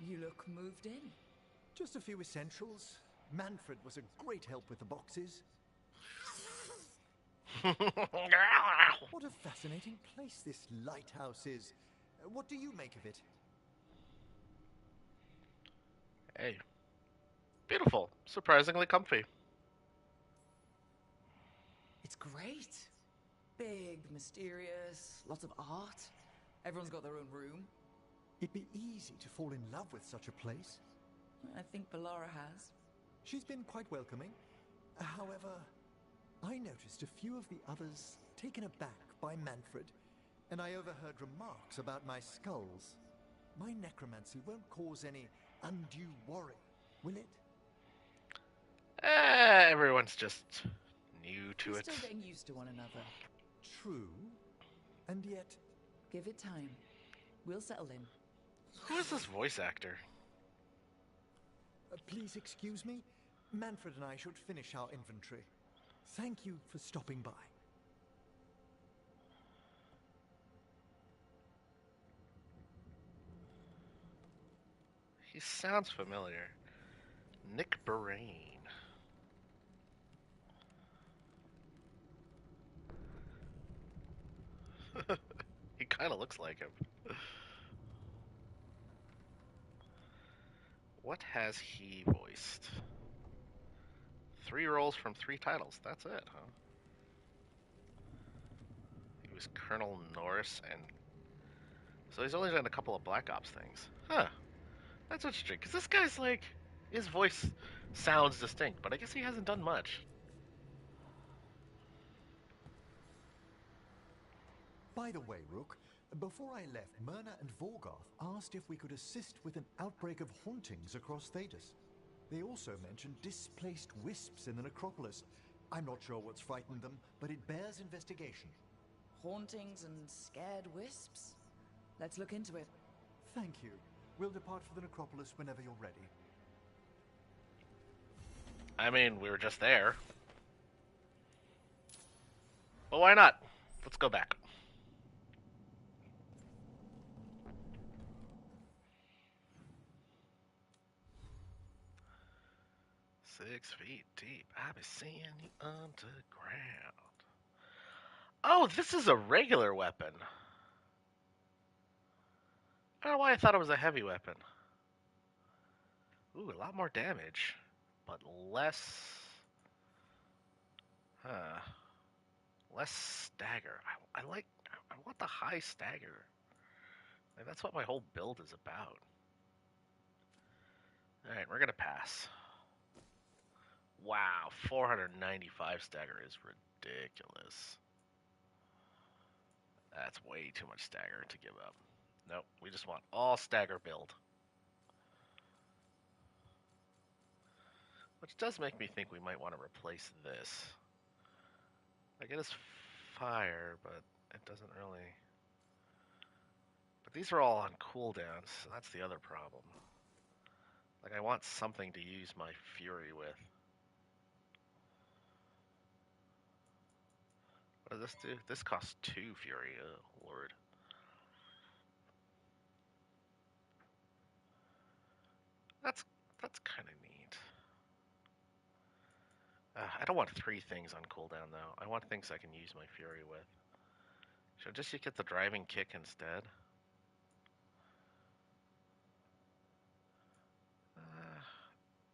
You look moved in. Just a few essentials. Manfred was a great help with the boxes. What a fascinating place this lighthouse is. What do you make of it? Hey. Beautiful. Surprisingly comfy. It's great. Big, mysterious, lots of art. Everyone's got their own room. It'd be easy to fall in love with such a place. I think Bellara has. She's been quite welcoming. However, I noticed a few of the others taken aback by Manfred, and I overheard remarks about my skulls. My necromancy won't cause any undue worry, will it? Everyone's just new to We're it. still getting used to one another. True. And yet... Give it time. We'll settle in. Who is this voice actor? Please excuse me. Manfred and I should finish our inventory. Thank you for stopping by. He sounds familiar. Nick Barain. He kind of looks like him. What has he voiced? 3 roles from 3 titles. That's it, huh? He was Colonel Norris, and so he's only done a couple of Black Ops things. Huh. That's interesting, because this guy's like, his voice sounds distinct, but I guess he hasn't done much. By the way, Rook, before I left, Myrna and Veilguard asked if we could assist with an outbreak of hauntings across Thedas. They also mentioned displaced wisps in the necropolis. I'm not sure what's frightened them, but it bears investigation. Hauntings and scared wisps? Let's look into it. Thank you. We'll depart for the necropolis whenever you're ready. I mean, we were just there. But why not? Let's go back. "6 feet deep, I be seeing you underground." Oh, this is a regular weapon. I don't know why I thought it was a heavy weapon. Ooh, a lot more damage, but less... less stagger. I want the high stagger. Like, that's what my whole build is about. Alright, we're gonna pass. Wow, 495 stagger is ridiculous. That's way too much stagger to give up. Nope, we just want all stagger build. Which does make me think we might want to replace this. Like, it is fire, but it doesn't really... But these are all on cooldowns, so that's the other problem. Like, I want something to use my fury with. What does this do? This costs 2 fury, oh lord. That's kind of neat. I don't want 3 things on cooldown, though. I want things I can use my fury with. Should I just get the driving kick instead?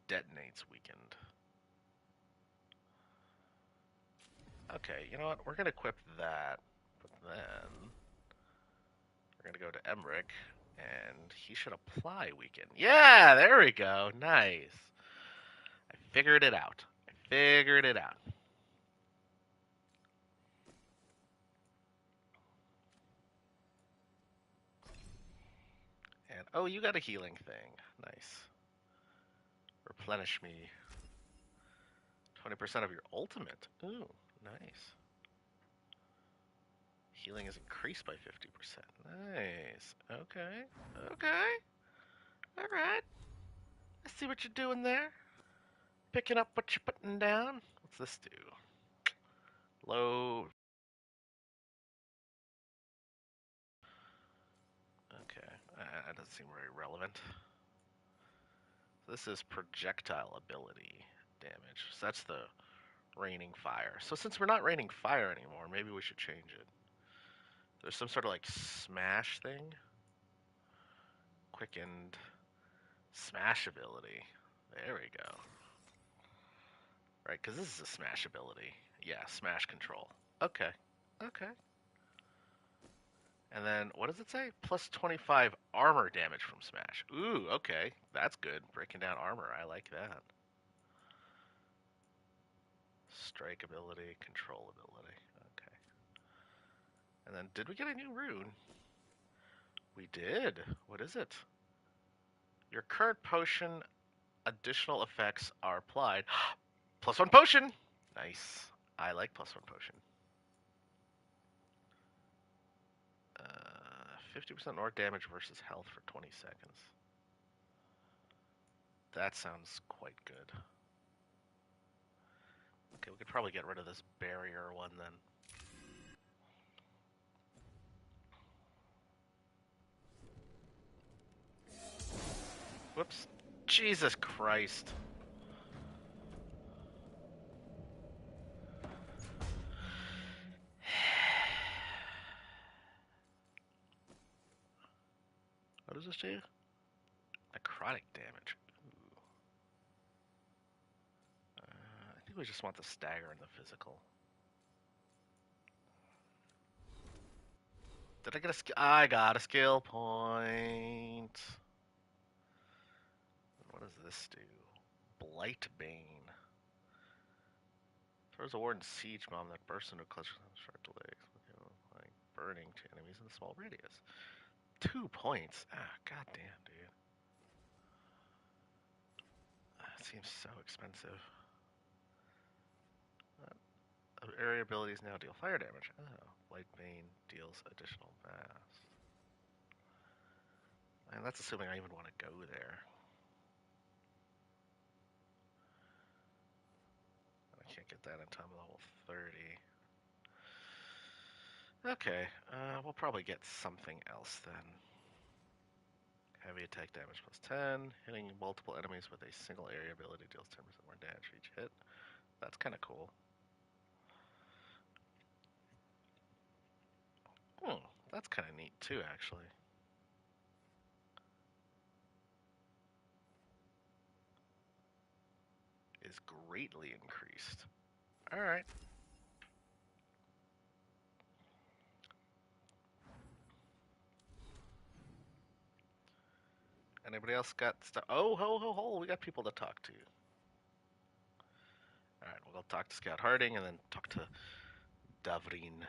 Detonates weakened. Okay, you know what? We're going to equip that. But then... we're going to go to Emmerich, and he should apply weaken. Yeah, there we go. Nice. I figured it out. And, oh, you got a healing thing. Nice. Replenish me. 20% of your ultimate. Ooh, nice. Healing is increased by 50%. Nice. Okay. Alright. I see what you're doing there. Picking up what you're putting down. What's this do? Low. doesn't seem very relevant. This is projectile ability damage. So that's the raining fire. So since we're not raining fire anymore, maybe we should change it. There's some sort of like smash thing. Quickened smash ability. There we go. Right, because this is a smash ability. Yeah, smash control. Okay. Okay. And then, what does it say? Plus 25 armor damage from smash. Ooh, okay. That's good. Breaking down armor. I like that. Strike ability, control ability. Okay. And then, did we get a new rune? We did. What is it? Your current potion additional effects are applied. Plus 1 potion! Nice. I like plus 1 potion. 50% more damage versus health for 20 seconds. That sounds quite good. Okay, we could probably get rid of this barrier one then. Whoops. Jesus Christ. What does this do? Necrotic damage. Ooh. I think we just want the stagger and the physical. Did I get a skill? I got a skill point. What does this do? Blightbane. Throws a warden's siege bomb that bursts into a cluster of short delays, like burning to enemies in a small radius. 2 points. Ah, goddamn, dude. That seems so expensive. Area abilities now deal fire damage. Oh, Blightbane deals additional mass. And that's assuming I even want to go there. I can't get that in time of level 30. Okay, we'll probably get something else then. Heavy attack damage plus 10. Hitting multiple enemies with a single area ability deals 10% more damage for each hit. That's kind of cool. That's kind of neat too, actually. Is greatly increased. Alright. Anybody else got stuff? Oh, ho, we got people to talk to. Alright, we'll go talk to Scout Harding and then talk to Davrin.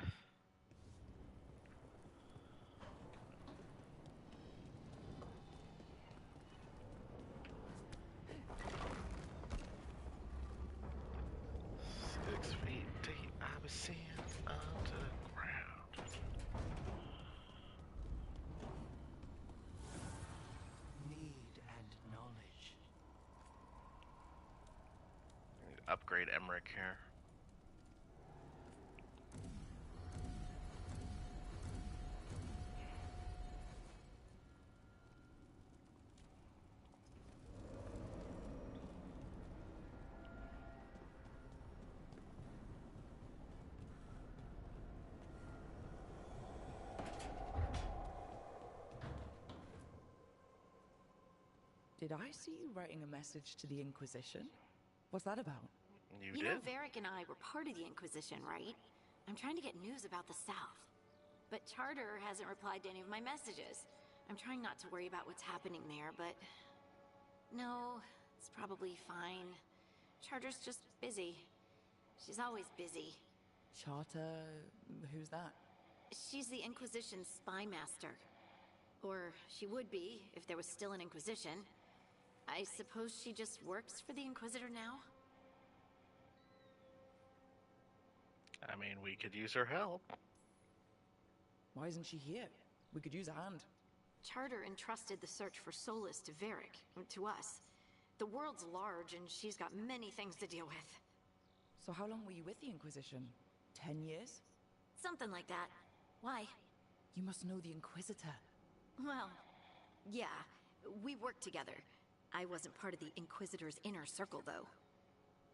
6 feet deep, I was seeing underground. Need and knowledge. I need to upgrade Emmerich here. Did I see you writing a message to the Inquisition? What's that about? You know, Varric and I were part of the Inquisition, right? I'm trying to get news about the South. But Charter hasn't replied to any of my messages. I'm trying not to worry about what's happening there, but... No, it's probably fine. Charter's just busy. She's always busy. Charter... who's that? She's the Inquisition's spy master. Or she would be, if there was still an Inquisition. I suppose she just works for the Inquisitor now? I mean, we could use her help. Why isn't she here? We could use a hand. Charter entrusted the search for Solus to Varric, to us. The world's large, and she's got many things to deal with. So how long were you with the Inquisition? 10 years? Something like that. Why? You must know the Inquisitor. Well, Yeah, we worked together. I wasn't part of the Inquisitor's inner circle, though.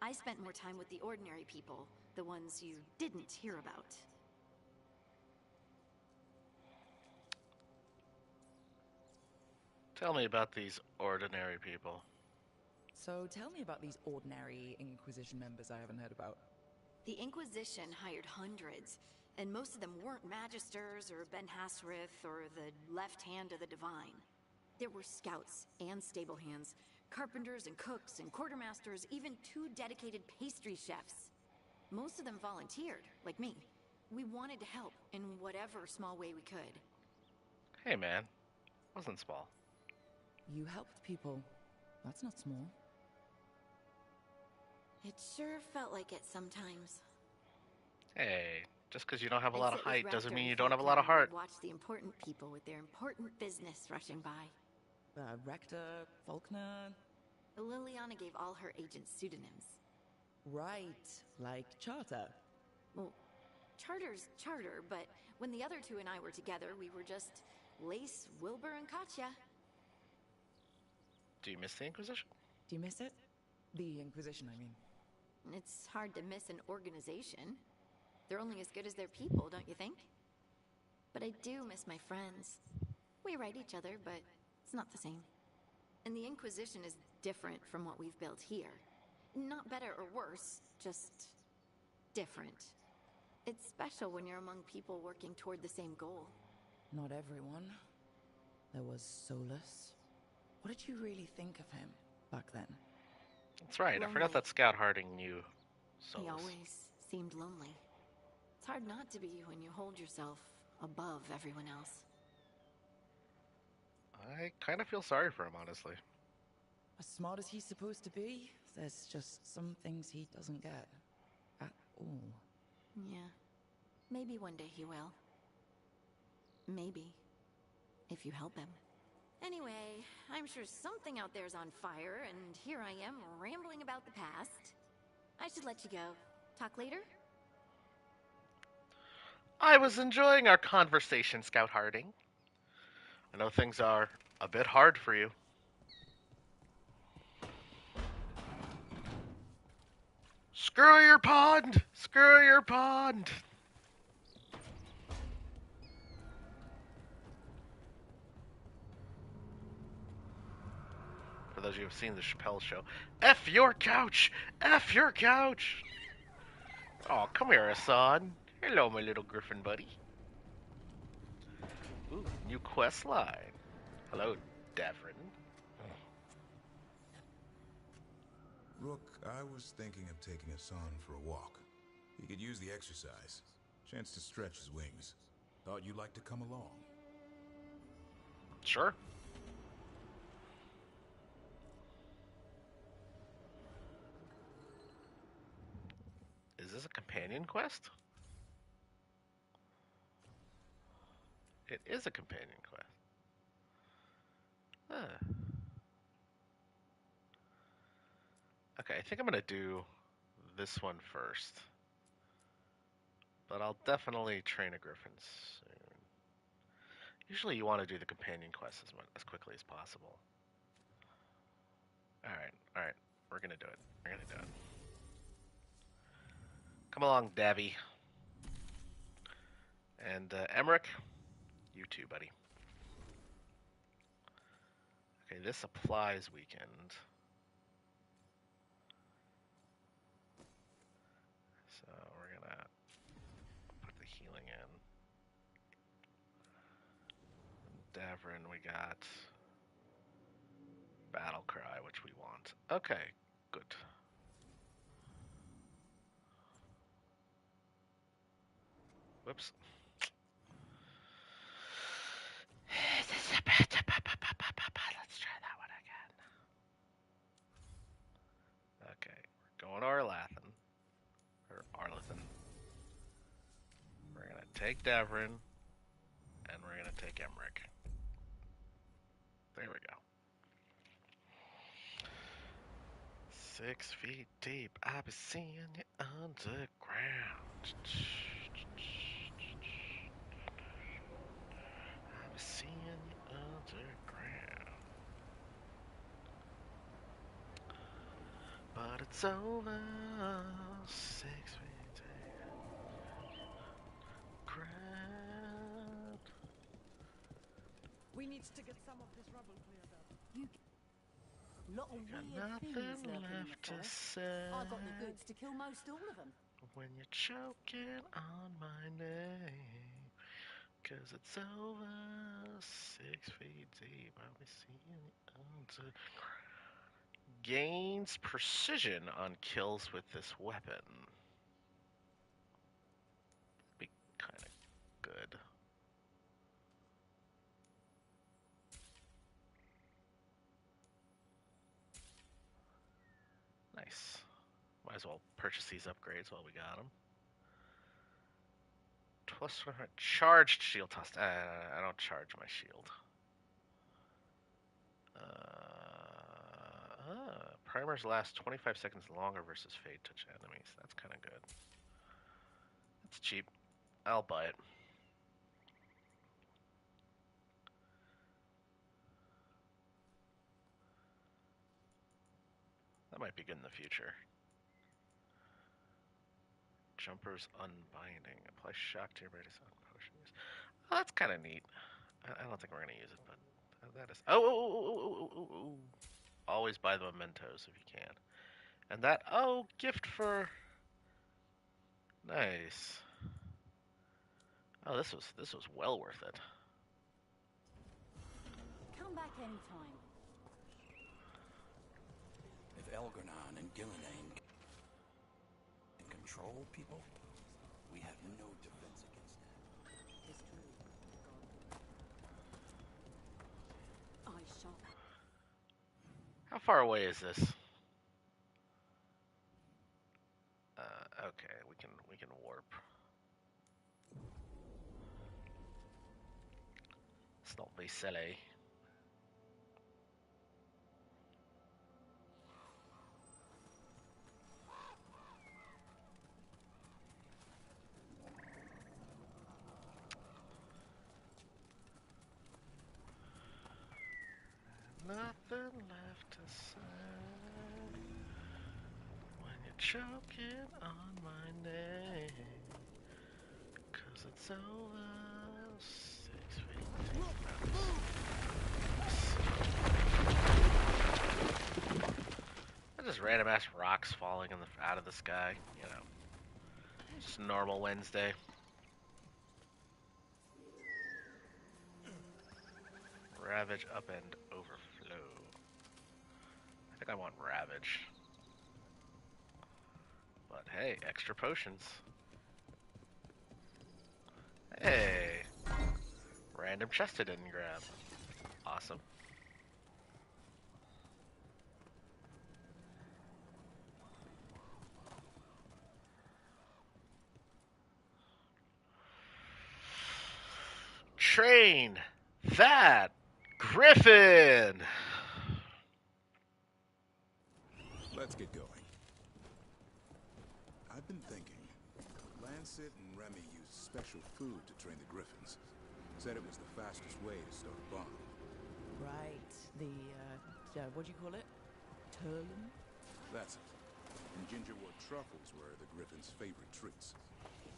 I spent more time with the ordinary people, the ones you didn't hear about. Tell me about these ordinary people. So tell me about these ordinary Inquisition members I haven't heard about. The Inquisition hired hundreds, and most of them weren't Magisters or Ben Hasrith or the left hand of the Divine. There were scouts and stable hands, carpenters and cooks and quartermasters, even 2 dedicated pastry chefs. Most of them volunteered, like me. We wanted to help in whatever small way we could. Hey man, wasn't small. You helped people. That's not small. It sure felt like it sometimes. Hey, just because you don't have a I'd lot of sit with height doesn't Rector mean and you don't have a lot Faulkner of heart. and watch the important people with their important business rushing by. Rector, Faulkner... Liliana gave all her agents pseudonyms. Right, like Charter. Well, Charter's Charter, but when the other 2 and I were together, we were just Lace, Wilbur, and Katya. Do you miss the Inquisition? Do you miss it? The Inquisition, I mean. It's hard to miss an organization. They're only as good as their people, don't you think? But I do miss my friends. We write each other, but it's not the same. And the Inquisition is different from what we've built here. Not better or worse, just different. It's special when you're among people working toward the same goal. Not everyone. There was Solus. What did you really think of him back then? That's right, Lonely. I forgot that Scout Harding knew Solus. He always seemed lonely. It's hard not to be when you hold yourself above everyone else. I kind of feel sorry for him, honestly. As smart as he's supposed to be, there's just some things he doesn't get. At all. Yeah. Maybe one day he will. Maybe. If you help him. Anyway, I'm sure something out there's on fire, and here I am rambling about the past. I should let you go. Talk later? I was enjoying our conversation, Scout Harding. I know things are a bit hard for you. Screw your pond! Screw your pond! For those of you who have seen the Chappelle Show, F your couch! F your couch! Oh, come here, Hassan. Hello, my little griffin buddy. Ooh, new quest line. Hello, Davrin. Rook, I was thinking of taking Hassan for a walk. He could use the exercise. Chance to stretch his wings. Thought you'd like to come along. Sure. Is this a companion quest? It is a companion quest. Huh. Okay, I think I'm gonna do this one first. But I'll definitely train a griffin soon. Usually you want to do the companion quest as quickly as possible. Alright, we're gonna do it. We're gonna do it. Come along, Davy. And Emmerich, you too, buddy. Okay, this supplies weekend. So we're gonna put the healing in. Davrin, we got Battle Cry, which we want. Okay, good. Whoops. Let's try that one again. Okay, we're going to Arlathan. Or Arlathan. We're going to take Davrin. And we're going to take Emmerich. There we go. 6 feet deep, I be seeing you underground. I be seeing you underground. it's over. 6 feet. Crap. We need to get some of this rubble cleared up. You lot of Got weird things nothing lurking in the left to forest. say. I got the goods to kill most all of them. When you're choking on my name, 'cause it's over 6 feet deep. I'll be seeing you. Gains precision on kills with this weapon. Be kind of good. Nice. Might as well purchase these upgrades while we got them. Plus 100 charged shield toss. I don't charge my shield. Primers last 25 seconds longer versus Fade Touch enemies. That's kind of good. It's cheap. I'll buy it. That might be good in the future. Jumper's Unbinding. Apply shock to your body on potion use. Oh, that's kind of neat. I don't think we're going to use it, but that is... Oh! Always buy the mementos if you can. And that... Oh, gift for... Nice. Oh, this was well worth it. Come back anytime. If Elgar'nan and Gillenane can control people, we have no defense against that. It's true. I shall. How far away is this? Okay, we can warp. It's not be silly. Nothing left to say when you're choking on my name, 'cause it's over 6 feet deep. Just random ass rocks falling out of the sky, you know. Just a normal Wednesday. Ravage up and overflow. I think I want Ravage. But hey, extra potions. Hey! Random chest I didn't grab. Awesome. Train that Griffin! Let's get going. I've been thinking. Lancet and Remy used special food to train the Griffins. Said it was the fastest way to start a bomb. Right. The, what do you call it? Turlin? That's it. And gingerwood truffles were the Griffins' favorite treats.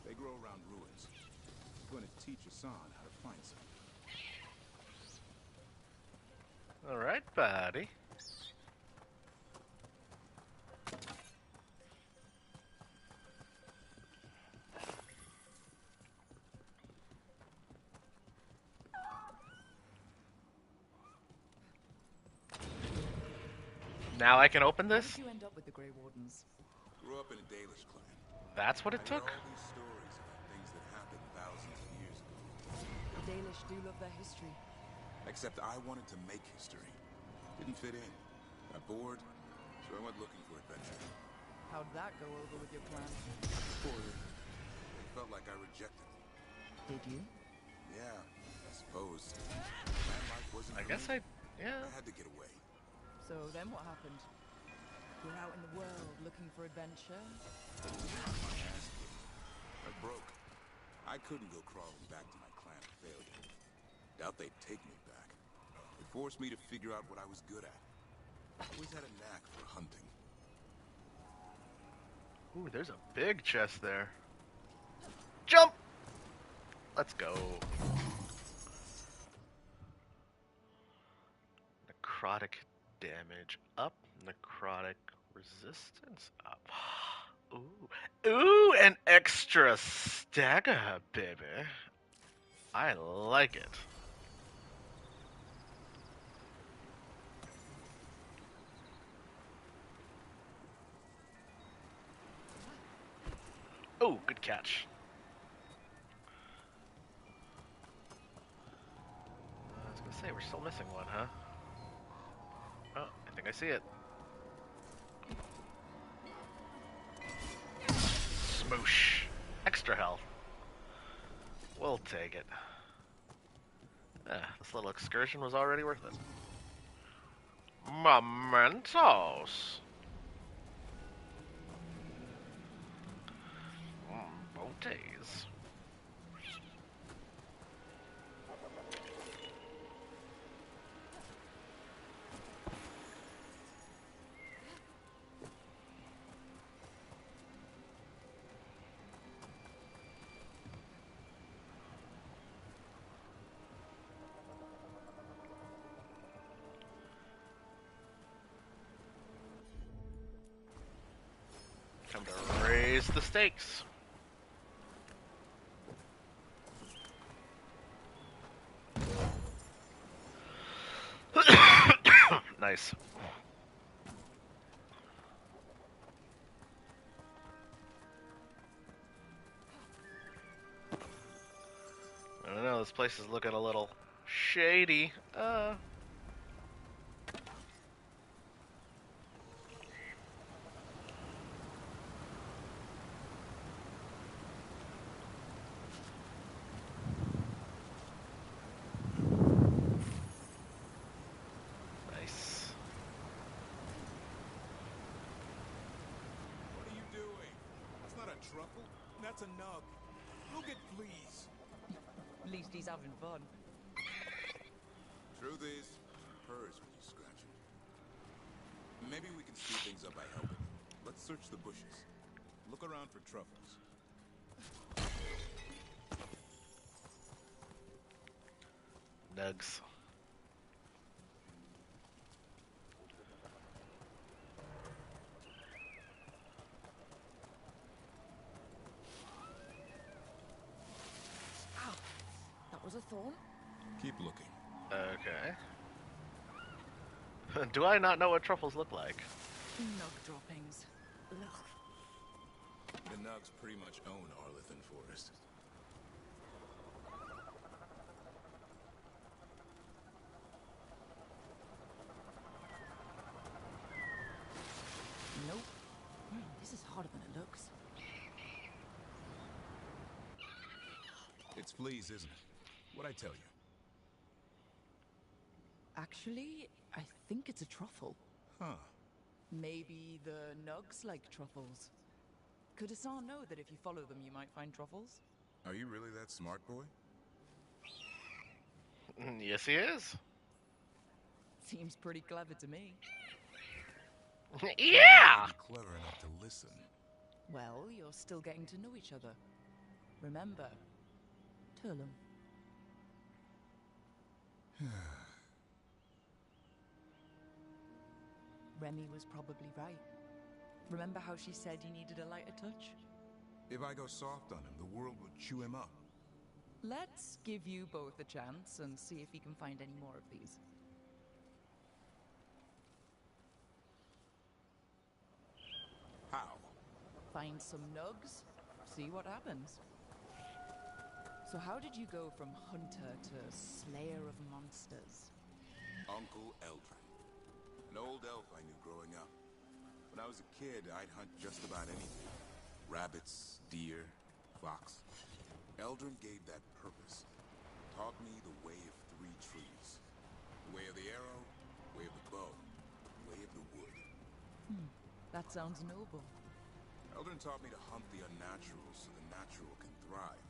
They grow around ruins. I'm going to teach Hassan how to find some. Alright, buddy. Now I can open this? How did you end up with the Grey Wardens? Grew up in a Dalish clan. That's what it took? I hear all these stories about things that happened thousands of years ago. The Dalish do love their history. Except I wanted to make history. Didn't fit in. Got bored, so I went looking for adventure. How'd that go over with your clan? Poorly. It felt like I rejected them. Did you? Yeah, I suppose. Man life wasn't I guess for me. yeah. I had to get away. So then what happened? You're out in the world looking for adventure? My ass kicked. I broke. I couldn't go crawling back to my clan of failure. Doubt they'd take me back. It forced me to figure out what I was good at. Always had a knack for hunting. Ooh, there's a big chest there. Jump! Let's go. Necrotic damage up. Necrotic resistance up. Ooh. Ooh, an extra stagger, baby. I like it. Oh, good catch. I was gonna say, we're still missing one, huh? Oh, I think I see it. Smoosh. Extra health. We'll take it. This little excursion was already worth it. Mementos. Botes. Time to raise the stakes. Nice. I don't know, this place is looking a little shady. Nice. What are you doing? That's not a truffle. That's a nug. Go get fleas. At least he's having fun. Truth is, purrs when you scratch it. Maybe we can speed things up by helping. Let's search the bushes. Look around for truffles. Nugs. Ow! That was a thorn? Keep looking. Okay. Do I not know what truffles look like? Nug droppings. Ugh. The Nugs pretty much own Arlithan Forest. Nope. This is harder than it looks. It's fleas, isn't it? What'd I tell you? Actually, I think it's a truffle. Huh. Maybe the nugs like truffles. Could Hassan know that if you follow them, you might find truffles? Are you really that smart, boy? Yes, he is. Seems pretty clever to me. Yeah! Be clever enough to listen. Well, you're still getting to know each other. Remember, Turlum. Remy was probably right. Remember how she said you needed a lighter touch? If I go soft on him, the world will chew him up. Let's give you both a chance and see if you can find any more of these. How? Find some nugs, see what happens. So how did you go from hunter to slayer of monsters? Uncle Eldrin. An old elf I knew growing up. When I was a kid, I'd hunt just about anything. Rabbits, deer, fox. Eldrin gave that purpose. Taught me the way of three trees. The way of the arrow, the way of the bow, the way of the wood. That sounds noble. Eldrin taught me to hunt the unnatural so the natural can thrive.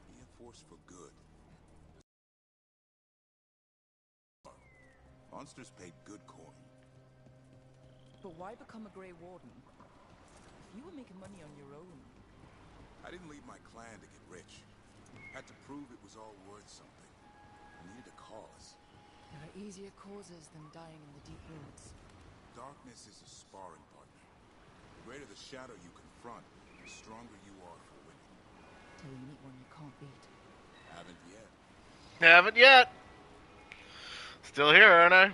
Be a force for good. Monsters paid good coin. But why become a Grey Warden? You were making money on your own. I didn't leave my clan to get rich. Had to prove it was all worth something. I needed a cause. There are easier causes than dying in the deep woods. Darkness is a sparring partner. The greater the shadow you confront, the stronger you are for winning. Till you meet one you can't beat. Haven't yet. Haven't yet. Still here, aren't I?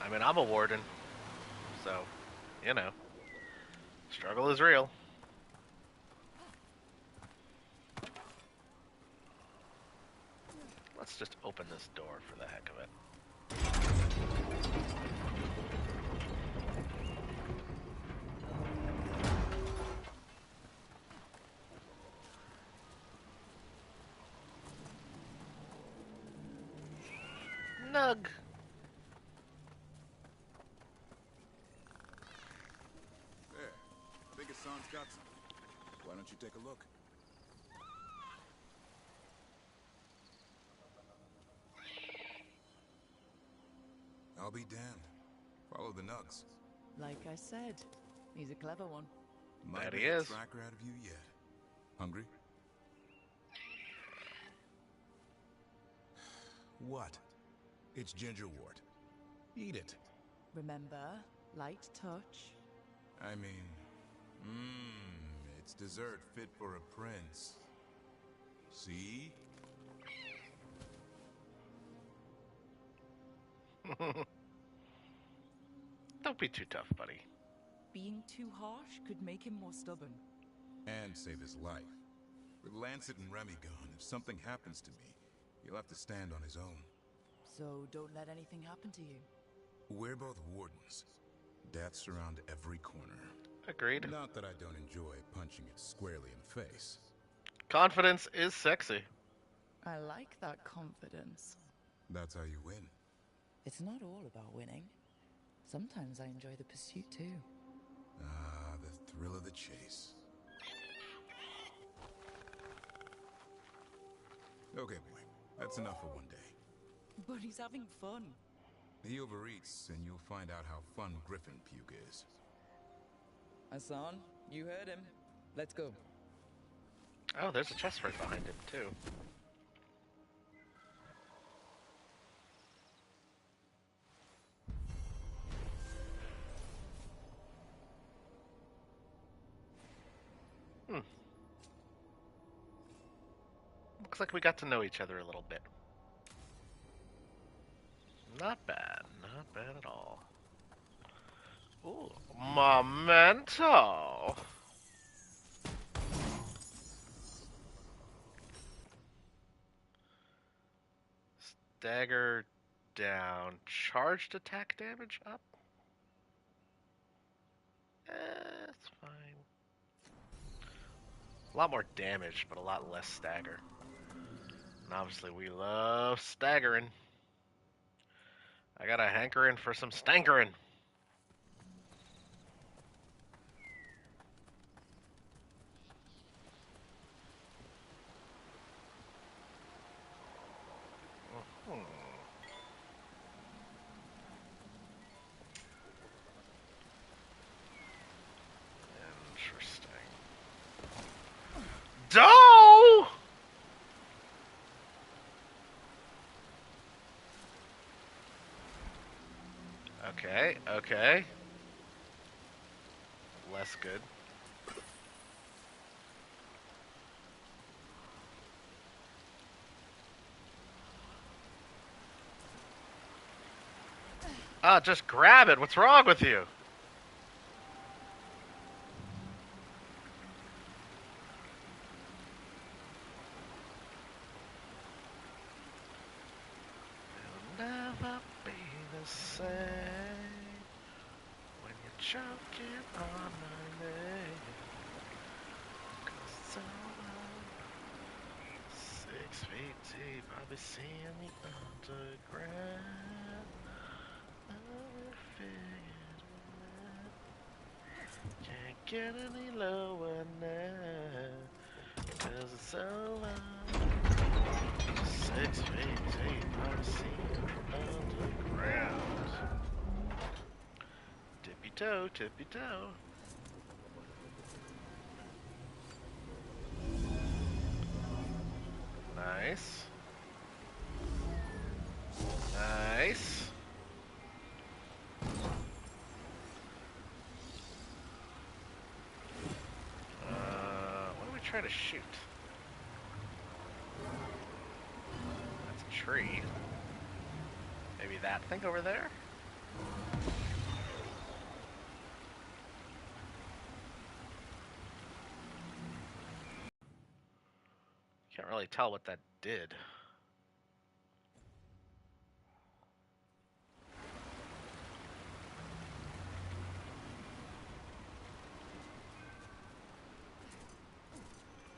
I mean, I'm a warden, so, you know, struggle is real. Let's just open this door for the heck of it. Nug. There. I think Hassan's got something. Why don't you take a look? I'll be damned. Follow the nugs. Like I said, he's a clever one. Might That he make a is. tracker out of you yet. Hungry? What? It's gingerwort. Eat it. Remember, light touch. I mean, it's dessert fit for a prince. See? Don't be too tough, buddy. Being too harsh could make him more stubborn. And save his life. With Lancet and Remy gone, if something happens to me, he'll have to stand on his own. So don't let anything happen to you. We're both wardens. Death's around every corner. Agreed. Not that I don't enjoy punching it squarely in the face. Confidence is sexy. I like that confidence. That's how you win. It's not all about winning. Sometimes I enjoy the pursuit too. Ah, the thrill of the chase. Okay, boy. That's enough for one day. But he's having fun. He overeats, and you'll find out how fun Griffin puke is. Hassan, you heard him. Let's go. Oh, there's a chest right behind him, too. Looks like we got to know each other a little bit. Not bad. Not bad at all. Ooh, memento! Stagger down. Charged attack damage up? It's fine. A lot more damage, but a lot less stagger. And obviously we love staggering. I got a hankering for some stankering. Interesting. Doe! Okay, okay. Less good. Ah, just grab it. What's wrong with you? It'll never be the same when you're choking on my name. 'Cause it's over 6 feet deep. I'll be seeing the underground. Can't get any lower now, 'cause it's so long. 6 feet deep, I'm seeing underground. toe, tippy toe. Nice. Nice. What do we try to shoot? That's a tree. Maybe that thing over there? Can't really tell what that did.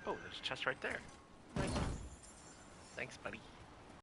Oh, there's a chest right there. Nice. Thanks, buddy.